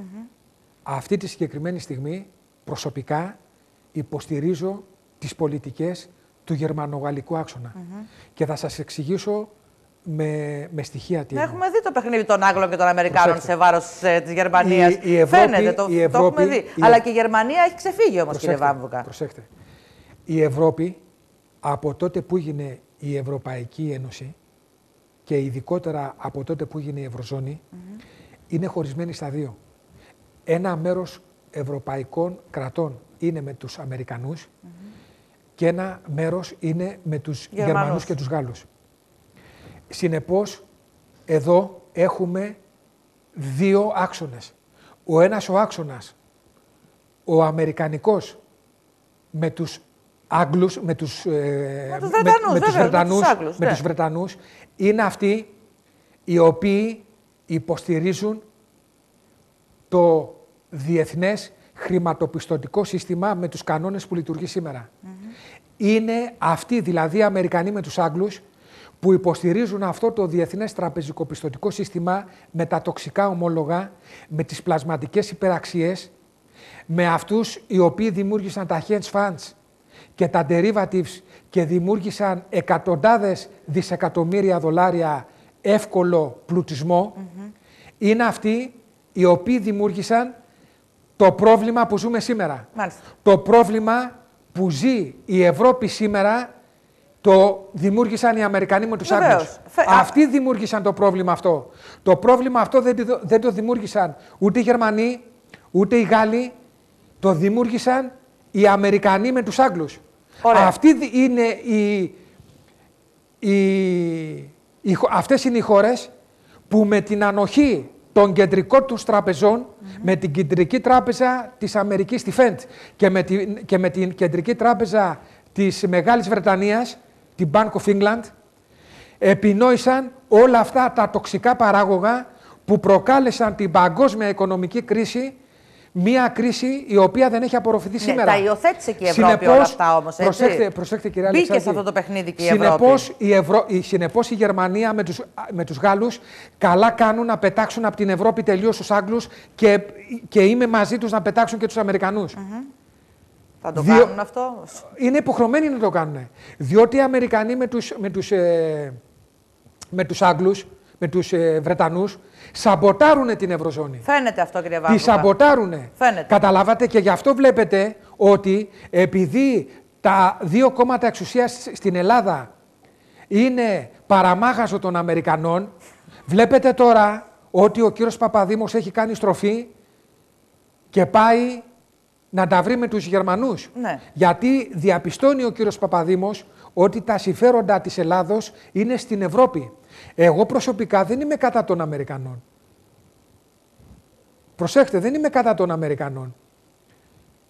Αυτή τη συγκεκριμένη στιγμή προσωπικά υποστηρίζω τις πολιτικές του γερμανογαλλικού άξονα. Και θα σας εξηγήσω με στοιχεία τι. Έχουμε δει το παιχνίδι των Άγγλων και των Αμερικάνων σε βάρος της Γερμανίας. Φαίνεται, το έχουμε δει. Αλλά και η Γερμανία έχει ξεφύγει όμως, κύριε Βάμβουκα. Προσέξτε. Η Ευρώπη, από τότε που έγινε η Ευρωπαϊκή Ένωση και ειδικότερα από τότε που έγινε η Ευρωζώνη, είναι χωρισμένη στα δύο. Ένα μέρος ευρωπαϊκών κρατών είναι με τους Αμερικανούς και ένα μέρος είναι με τους Γερμανούς και τους Γάλλους. Συνεπώς, εδώ έχουμε δύο άξονες. Ο ένας ο άξονας, ο αμερικανικός, με τους Άγγλους, με τους Βρετανούς, είναι αυτοί οι οποίοι υποστηρίζουν το διεθνές χρηματοπιστωτικό σύστημα με τους κανόνες που λειτουργεί σήμερα. Είναι αυτοί, δηλαδή οι Αμερικανοί με τους Άγγλους, που υποστηρίζουν αυτό το διεθνές τραπεζικοπιστωτικό σύστημα με τα τοξικά ομόλογα, με τις πλασματικές υπεραξίες, με αυτούς οι οποίοι δημιούργησαν τα hedge funds και τα derivatives και δημιούργησαν εκατοντάδες δισεκατομμύρια δολάρια εύκολο πλουτισμό. Είναι αυτοί οι οποίοι δημιούργησαν το πρόβλημα που ζούμε σήμερα. Μάλιστα. Το πρόβλημα που ζει η Ευρώπη σήμερα το δημιούργησαν οι Αμερικανοί με τους Άγγλους. Αυτοί δημιούργησαν το πρόβλημα αυτό. Το πρόβλημα αυτό δεν το δημιούργησαν ούτε οι Γερμανοί, ούτε οι Γάλλοι. Το δημιούργησαν οι Αμερικανοί με τους Άγγλους. Αυτοί είναι αυτές είναι οι χώρες που με την ανοχή των κεντρικών τους τραπεζών, με την κεντρική τράπεζα της Αμερικής, τη Fed, και με την κεντρική τράπεζα της Μεγάλης Βρετανίας, την Bank of England, επινόησαν όλα αυτά τα τοξικά παράγωγα που προκάλεσαν την παγκόσμια οικονομική κρίση, μία κρίση η οποία δεν έχει απορροφηθεί σήμερα. Τα υιοθέτησε και η Ευρώπη όλα αυτά όμως, έτσι. Προσέξτε κύριε Αλεξάκη. Μπήκε σε αυτό το παιχνίδι και η Ευρώπη. Συνεπώς η Γερμανία με τους Γάλλους καλά κάνουν να πετάξουν από την Ευρώπη τελείως τους Άγγλους και είμαι μαζί τους να πετάξουν και τους Αμερικανούς. Θα το κάνουν αυτό? Είναι υποχρεωμένοι να το κάνουν. Διότι οι Αμερικανοί με τους Άγγλους, με τους Βρετανούς, σαμποτάρουνε την Ευρωζώνη. Φαίνεται αυτό, κύριε Βάμβουκα. Τη σαμποτάρουνε. Φαίνεται. Καταλάβατε, και γι' αυτό βλέπετε ότι επειδή τα δύο κόμματα εξουσίας στην Ελλάδα είναι παραμάγαζο των Αμερικανών. Βλέπετε τώρα ότι ο κύριος Παπαδήμος έχει κάνει στροφή και πάει να τα βρει με τους Γερμανούς. Ναι. Γιατί διαπιστώνει ο κύριος Παπαδήμος ότι τα συμφέροντα της Ελλάδος είναι στην Ευρώπη. Εγώ προσωπικά δεν είμαι κατά των Αμερικανών. Προσέχτε, δεν είμαι κατά των Αμερικανών.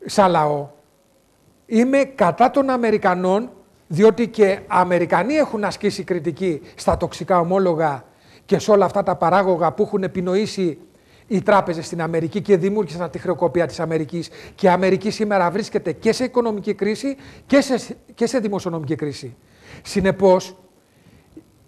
Σαν λαό. Είμαι κατά των Αμερικανών, διότι και Αμερικανοί έχουν ασκήσει κριτική στα τοξικά ομόλογα και σε όλα αυτά τα παράγωγα που έχουν επινοήσει οι τράπεζες στην Αμερική και δημιούργησαν τη χρεοκοπία της Αμερικής. Και η Αμερική σήμερα βρίσκεται και σε οικονομική κρίση και σε δημοσιονομική κρίση. Συνεπώς,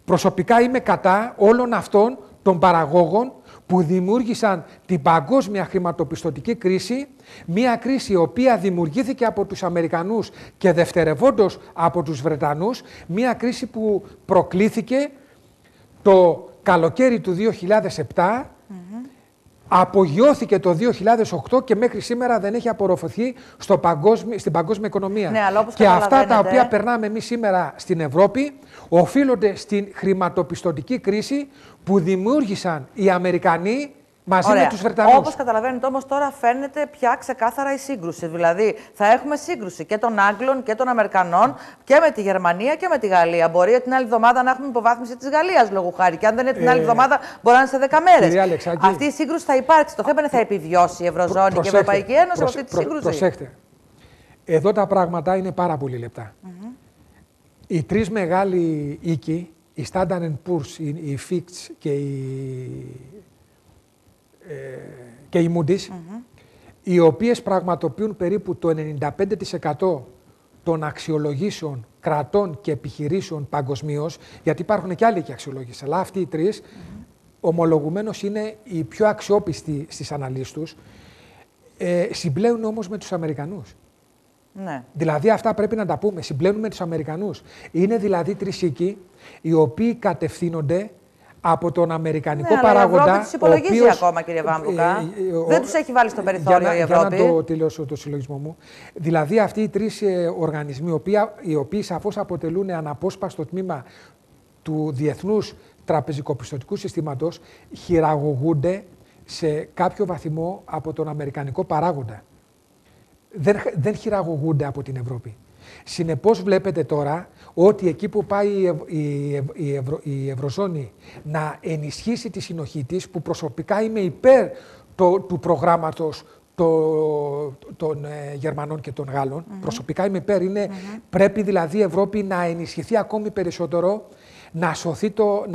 προσωπικά είμαι κατά όλων αυτών των παραγόγων που δημιούργησαν την παγκόσμια χρηματοπιστωτική κρίση, μια κρίση η οποία δημιουργήθηκε από τους Αμερικανούς και δευτερευόντως από τους Βρετανούς, μια κρίση που προκλήθηκε το καλοκαίρι του 2007, απογειώθηκε το 2008 και μέχρι σήμερα δεν έχει απορροφηθεί στην παγκόσμια οικονομία. Ναι, αλλά όπως και αυτά τα οποία περνάμε εμείς σήμερα στην Ευρώπη οφείλονται στην χρηματοπιστωτική κρίση που δημιούργησαν οι Αμερικανοί μαζί με τους Βρετανούς. Όπως καταλαβαίνετε όμως τώρα φαίνεται πια ξεκάθαρα η σύγκρουση. Δηλαδή θα έχουμε σύγκρουση και των Άγγλων και των Αμερικανών και με τη Γερμανία και με τη Γαλλία. Μπορεί την άλλη εβδομάδα να έχουμε υποβάθμιση της Γαλλίας λόγου χάρη. Και αν δεν είναι την άλλη εβδομάδα μπορεί να είναι σε 10 μέρες. Αυτή η σύγκρουση θα υπάρξει. Το θέμα είναι θα επιβιώσει η Ευρωζώνη και η Ευρωπαϊκή Ένωση από αυτή τη σύγκρουση. Προσέχτε. Εδώ τα πράγματα είναι πάρα πολύ λεπτά. Οι τρεις μεγάλοι οίκοι, η Standard & Poor's, η Fitch και οι Moody's, οι οποίες πραγματοποιούν περίπου το 95% των αξιολογήσεων κρατών και επιχειρήσεων παγκοσμίως, γιατί υπάρχουν και άλλοι και αξιολόγησεις, αλλά αυτοί οι τρεις ομολογουμένως είναι οι πιο αξιόπιστοι στις αναλύσεις τους, συμπλέουν όμως με τους Αμερικανούς. Ναι. Δηλαδή αυτά πρέπει να τα πούμε, συμπλέουν με τους Αμερικανούς. Είναι δηλαδή τρεις οίκοι οι οποίοι κατευθύνονται από τον Αμερικανικό παράγοντα. Η Ευρώπη τους υπολογίζει ακόμα, κύριε Βάμβουκα. Δεν τους έχει βάλει στο περιθώριο η Ευρώπη. Για να το τελειώσω το συλλογισμό μου. Δηλαδή αυτοί οι τρεις οργανισμοί, οι οποίοι σαφώς αποτελούν αναπόσπαστο τμήμα του διεθνούς τραπεζικοπιστωτικού συστήματος, χειραγωγούνται σε κάποιο βαθμό από τον Αμερικανικό παράγοντα. Δεν χειραγωγούνται από την Ευρώπη. Συνεπώς βλέπετε τώρα ότι εκεί που πάει η Ευρωζώνη να ενισχύσει τη συνοχή της, που προσωπικά είμαι υπέρ του προγράμματος των Γερμανών και των Γάλλων, προσωπικά είμαι υπέρ, πρέπει δηλαδή η Ευρώπη να ενισχυθεί ακόμη περισσότερο, να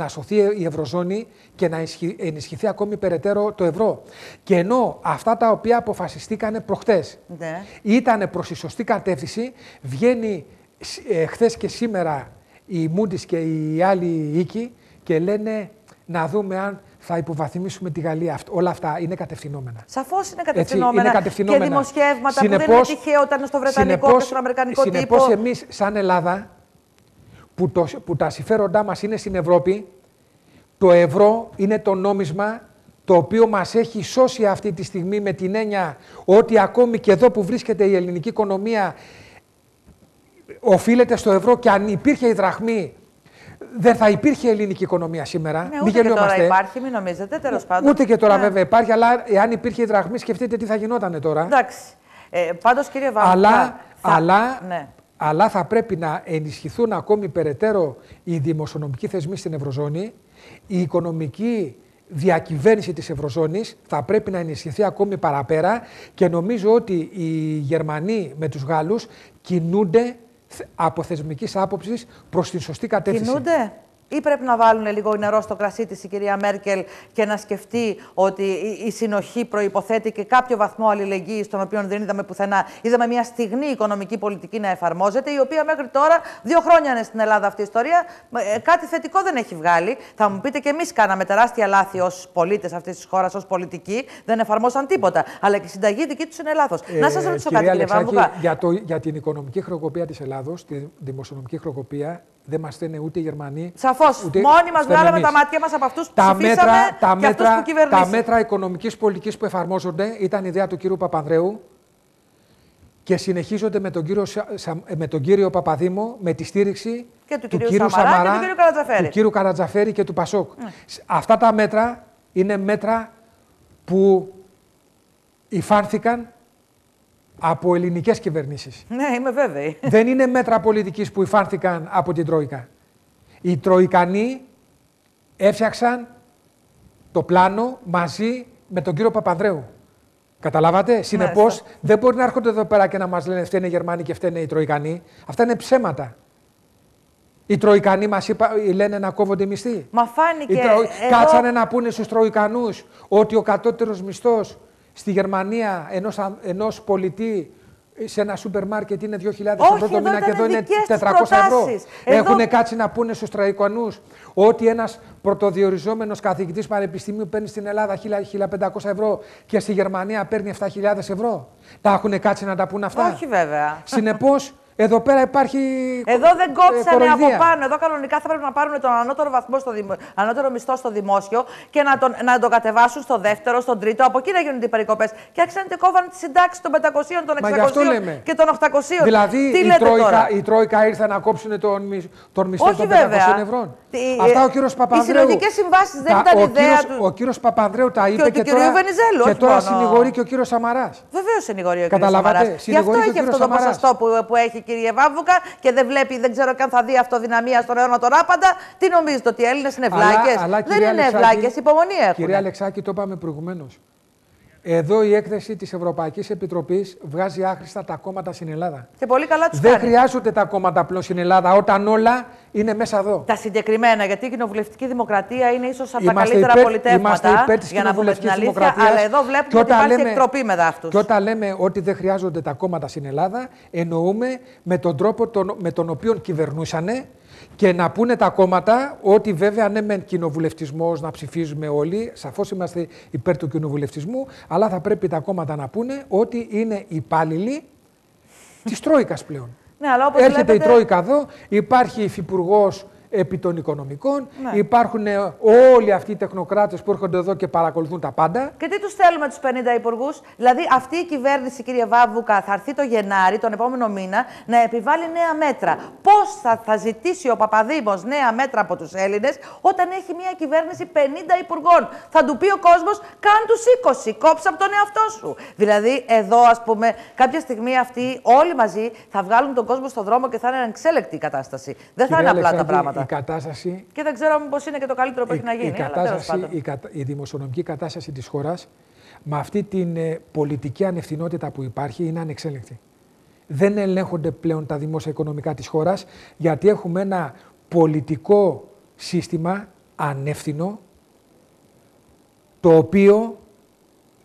σωθεί η Ευρωζώνη και να ενισχυθεί ακόμη περαιτέρω το ευρώ. Και ενώ αυτά τα οποία αποφασιστήκανε προχτές ήταν προς τη σωστή κατεύθυνση, βγαίνει χθες και σήμερα οι Moody's και οι άλλοι οίκοι και λένε να δούμε αν θα υποβαθμίσουμε τη Γαλλία. Όλα αυτά είναι κατευθυνόμενα. Σαφώς είναι κατευθυνόμενα. Και δημοσιεύματα που δεν είναι τυχαίο όταν στο βρετανικό και στο αμερικανικό τύπο. Συνεπώς εμείς σαν Ελλάδα, που τα συμφέροντά μας είναι στην Ευρώπη, το ευρώ είναι το νόμισμα το οποίο μας έχει σώσει αυτή τη στιγμή, με την έννοια ότι ακόμη και εδώ που βρίσκεται η ελληνική οικονομία οφείλεται στο ευρώ, και αν υπήρχε η δραχμή δεν θα υπήρχε ελληνική οικονομία σήμερα. Ναι, ούτε και τώρα υπάρχει, μην νομίζετε, τέλος πάντων. Ούτε και τώρα βέβαια υπάρχει, αλλά εάν υπήρχε η δραχμή, σκεφτείτε τι θα γινόταν τώρα. Εντάξει. Πάντως, κύριε Βάμβουκα, αλλά θα πρέπει να ενισχυθούν ακόμη περαιτέρω οι δημοσιονομικοί θεσμοί στην Ευρωζώνη, η οικονομική διακυβέρνηση της Ευρωζώνης θα πρέπει να ενισχυθεί ακόμη παραπέρα, και νομίζω ότι οι Γερμανοί με τους Γάλλους κινούνται από θεσμικής άποψης προς την σωστή κατεύθυνση. Κινούνται ή πρέπει να βάλουν λίγο νερό στο κρασί της η κυρία Μέρκελ και να σκεφτεί ότι η συνοχή προϋποθέτει και κάποιο βαθμό αλληλεγγύης, τον οποίο δεν είδαμε πουθενά. Είδαμε μια στιγνή οικονομική πολιτική να εφαρμόζεται, η οποία μέχρι τώρα, 2 χρόνια είναι στην Ελλάδα αυτή η ιστορία, κάτι θετικό δεν έχει βγάλει. Θα μου πείτε και εμείς κάναμε τεράστια λάθη ως πολίτες αυτής της χώρας, ως πολιτικοί, δεν εφαρμόσαν τίποτα. Αλλά και η συνταγή δική τους είναι λάθος. Να σας ρωτήσω κάτι, κύριε Βάμβουκα. Για την οικονομική χρεοκοπία της Ελλάδος, τη δημοσιονομική χρεοκοπία, δεν μας στέλνουν ούτε οι Γερμανοί. Σαφώς. Μόνοι μας βγάλαμε τα μάτια μας από αυτούς που ψηφίσαμε και αυτούς που κυβερνήσαμε. Τα μέτρα οικονομικής πολιτικής που εφαρμόζονται ήταν ιδέα του κύριου Παπανδρέου. και συνεχίζονται με τον κύριο Παπαδήμο, με τη στήριξη και του κυρίου Σαμαρά και του κύριου Καρατζαφέρη. Του κύριου Καρατζαφέρη και του Πασόκ. Αυτά τα μέτρα είναι μέτρα που υφάνθηκαν από ελληνικές κυβερνήσεις. Ναι, είμαι βέβαιη. Δεν είναι μέτρα πολιτικής που υφάνθηκαν από την Τρόικα. Οι Τροικανοί έφτιαξαν το πλάνο μαζί με τον κύριο Παπανδρέου. Καταλάβατε. Συνεπώς, δεν μπορεί να έρχονται εδώ πέρα και να μας λένε φταίνε οι Γερμανοί και φταίνε οι Τροικανοί. Αυτά είναι ψέματα. Οι Τροικανοί μας λένε να κόβονται οι μισθοί. Μα φάνηκε. Κάτσανε να πούνε στους Τροικανούς ότι ο κατώτερος μισθός στη Γερμανία ενός πολιτή σε ένα σούπερ μάρκετ είναι 2.000 ευρώ το μήνα και εδώ είναι 400 ευρώ. Έχουν κάτσει να πούνε στους Τροικανούς ότι ένας πρωτοδιοριζόμενος καθηγητής πανεπιστημίου παίρνει στην Ελλάδα 1.500 ευρώ και στη Γερμανία παίρνει 7.000 ευρώ. Τα έχουν κάτσει να τα πούνε αυτά. Όχι βέβαια. Συνεπώς, εδώ πέρα υπάρχει. Εδώ δεν κόψανε από πάνω. Εδώ κανονικά θα πρέπει να πάρουν τον ανώτερο βαθμό ανώτερο μισθό στο δημόσιο και να τον κατεβάσουν στο δεύτερο, στον τρίτο. Από εκεί να γίνονται οι περικοπές. Και άρχισαν και κόβαν τις συντάξεις των 500, των 600 και των 800. Δηλαδή η Τρόικα ήρθε να κόψουν τον μισθό των 500 ευρώ. Αυτά ο κύριος Παπανδρέου. Οι συλλογικές συμβάσεις δεν ήταν ιδέα του. Ο κύριος Παπανδρέου τα είπε και τώρα συνηγορεί και ο κύριος Σαμαράς. Βεβαίως συνηγορεί ο κύριος Σαμαράς. Γι' αυτό έχει αυτό το ποσοστό που έχει, κύριε Βάμβουκα, και δεν βλέπει, δεν ξέρω καν θα δει αυτοδυναμία στον αιώνα τον άπαντα. Τι νομίζετε, ότι οι Έλληνες είναι βλάκες? Δεν είναι βλάκες, υπομονή έχουν. Κυρία Αλεξάκη, το είπαμε προηγουμένως. Εδώ η έκθεση της Ευρωπαϊκής Επιτροπής βγάζει άχρηστα τα κόμματα στην Ελλάδα. Και πολύ καλά τους δεν κάνει. χρειάζονται τα κόμματα πλέον στην Ελλάδα όταν όλα είναι μέσα εδώ. Τα συγκεκριμένα, γιατί η κοινοβουλευτική δημοκρατία είναι ίσως από τα καλύτερα πολιτεύματα. Για να πούμε την αλήθεια, αλλά εδώ βλέπουμε ότι υπάρχει εκτροπή με αυτούς. Και όταν λέμε ότι δεν χρειάζονται τα κόμματα στην Ελλάδα, εννοούμε με τον τρόπο με τον οποίο κυβερνούσανε. Και να πούνε τα κόμματα ότι βέβαια ναι μεν κοινοβουλευτισμός να ψηφίζουμε όλοι, σαφώς είμαστε υπέρ του κοινοβουλευτισμού, αλλά θα πρέπει τα κόμματα να πούνε ότι είναι υπάλληλοι της Τρόικας πλέον. Ναι, αλλά όπως έρχεται βλέπετε... η Τρόικα εδώ, υπάρχει υφυπουργός επί των οικονομικών, υπάρχουν όλοι αυτοί οι τεχνοκράτες που έρχονται εδώ και παρακολουθούν τα πάντα. Και τι τους θέλουμε τους 50 υπουργούς? Δηλαδή αυτή η κυβέρνηση, κύριε Βάμβουκα, θα έρθει το Γενάρη, τον επόμενο μήνα, να επιβάλλει νέα μέτρα. Πώς θα ζητήσει ο Παπαδήμος νέα μέτρα από τους Έλληνες όταν έχει μια κυβέρνηση 50 υπουργών? Θα του πει ο κόσμος, κάν τους 20, κόψε από τον εαυτό σου. Δηλαδή εδώ, ας πούμε, κάποια στιγμή αυτοί όλοι μαζί θα βγάλουν τον κόσμο στον δρόμο και θα είναι ανεξέλεκτη η κατάσταση. Δεν θα είναι απλά τα πράγματα. Η κατάσταση, και δεν ξέρω πώς είναι και το καλύτερο που έχει να γίνει. Η δημοσιονομική κατάσταση της χώρας με αυτή την πολιτική ανευθυνότητα που υπάρχει είναι ανεξέλεγκτη. Δεν ελέγχονται πλέον τα δημόσια οικονομικά της χώρας γιατί έχουμε ένα πολιτικό σύστημα ανεύθυνο το οποίο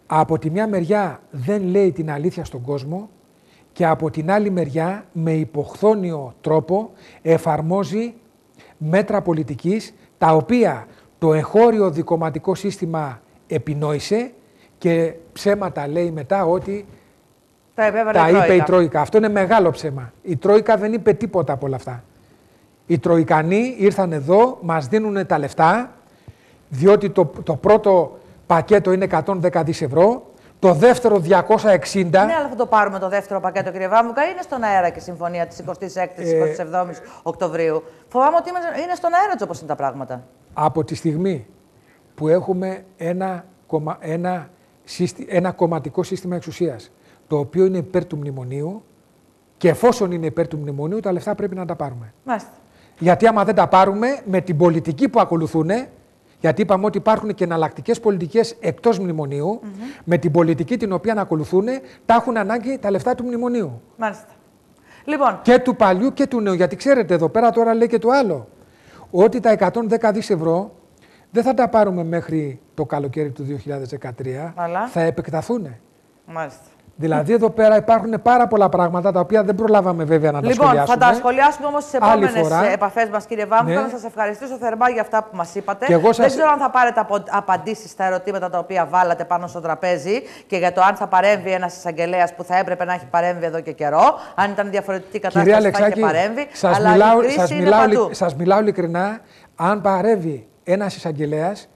από τη μια μεριά δεν λέει την αλήθεια στον κόσμο και από την άλλη μεριά με υποχθόνιο τρόπο εφαρμόζει μέτρα πολιτικής, τα οποία το εγχώριο δικομματικό σύστημα επινόησε και ψέματα λέει μετά ότι τα είπε η Τρόικα. Αυτό είναι μεγάλο ψέμα. Η Τρόικα δεν είπε τίποτα από όλα αυτά. Οι Τροικανοί ήρθαν εδώ, μας δίνουν τα λεφτά, διότι το πρώτο πακέτο είναι 110 δις ευρώ, το δεύτερο 260. Ναι, αλλά θα το πάρουμε το δεύτερο πακέτο, κύριε Βάμβουκα. Είναι στον αέρα και η συμφωνία της 26ης-27ης Οκτωβρίου. Φοβάμαι ότι είναι στον αέρα τους όπως είναι τα πράγματα. Από τη στιγμή που έχουμε ένα κομματικό σύστημα εξουσίας, το οποίο είναι υπέρ του μνημονίου, και εφόσον είναι υπέρ του μνημονίου, τα λεφτά πρέπει να τα πάρουμε. Μάλιστα. Γιατί άμα δεν τα πάρουμε, με την πολιτική που ακολουθούν, γιατί είπαμε ότι υπάρχουν και εναλλακτικές πολιτικές εκτός μνημονίου, με την πολιτική την οποία ακολουθούν, τα έχουν ανάγκη τα λεφτά του μνημονίου. Μάλιστα. Λοιπόν. Και του παλιού και του νέου. Γιατί ξέρετε, εδώ πέρα τώρα λέει και το άλλο. Ότι τα 110 δις ευρώ δεν θα τα πάρουμε μέχρι το καλοκαίρι του 2013. Αλλά θα επεκταθούν. Μάλιστα. Δηλαδή, εδώ πέρα υπάρχουν πάρα πολλά πράγματα τα οποία δεν προλάβαμε βέβαια να τα σχολιάσουμε. Λοιπόν, θα τα σχολιάσουμε όμως στις επόμενες επαφές μας, κύριε Βάμβουκα. Ναι. Να σας ευχαριστήσω θερμά για αυτά που μας είπατε. Δεν ξέρω αν θα πάρετε απαντήσεις στα ερωτήματα τα οποία βάλατε πάνω στο τραπέζι και για το αν θα παρέμβει ένας εισαγγελέας που θα έπρεπε να έχει παρέμβει εδώ και καιρό. Αν ήταν διαφορετική κατάσταση, θα είχε παρέμβει. Σας μιλάω ειλικρινά, αν παρέμβει ένας εισαγγελέας,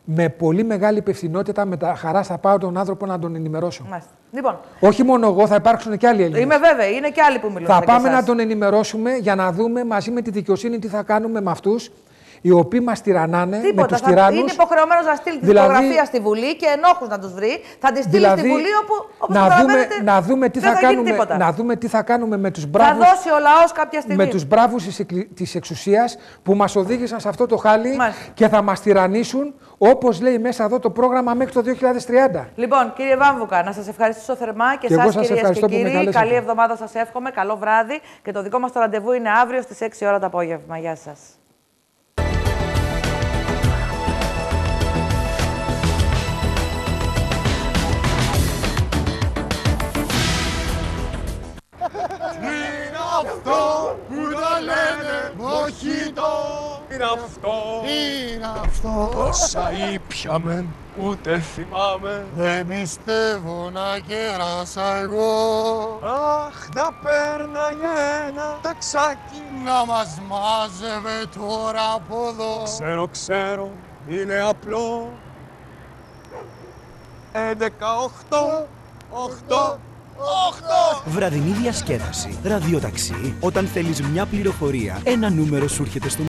με πολύ μεγάλη υπευθυνότητα, με τα χαρά θα πάω τον άνθρωπο να τον ενημερώσω. Μάλιστα. Λοιπόν, όχι μόνο εγώ, θα υπάρξουν και άλλοι Έλληνες. είμαι βέβαιη, είναι και άλλοι που μιλούν. Θα πάμε να τον ενημερώσουμε για να δούμε μαζί με τη δικαιοσύνη τι θα κάνουμε με αυτούς οι οποίοι μας τυραννάνε, με τους τυράννους. Είναι υποχρεωμένος να στείλει τη δικογραφία στη Βουλή και ενόχους να τους βρει. Θα τη στείλει στη Βουλή όπου να δούμε τι θα κάνουμε με τους μπράβους. Θα δώσει ο λαός κάποια στιγμή. Με τους μπράβους της εξουσίας που μας οδήγησαν σε αυτό το χάλι και θα μας τυραννήσουν, όπως λέει μέσα εδώ το πρόγραμμα, μέχρι το 2030. Λοιπόν, κύριε Βάμβουκα, να σας ευχαριστήσω θερμά και εσάς, κυρίες και κύριοι. Καλή εβδομάδα σας εύχομαι, καλό βράδυ και το δικό μας το ραντεβού είναι αύριο στις 6 ώρα το απόγευμα. Γεια σας. Είναι αυτό που το λένε μοχίτο. Είναι αυτό. Είναι αυτό. Όσα ήπιαμε ούτε θυμάμαι. Δεν πιστεύω να κέρασα εγώ. Αχ, να πέρναγε ένα ταξάκι να μας μάζευε τώρα από εδώ. Ξέρω, είναι απλό. 11, 8. Βραδινή διασκέδαση, ραδιοταξί. Όταν θέλεις μια πληροφορία, ένα νούμερο σου έρχεται στο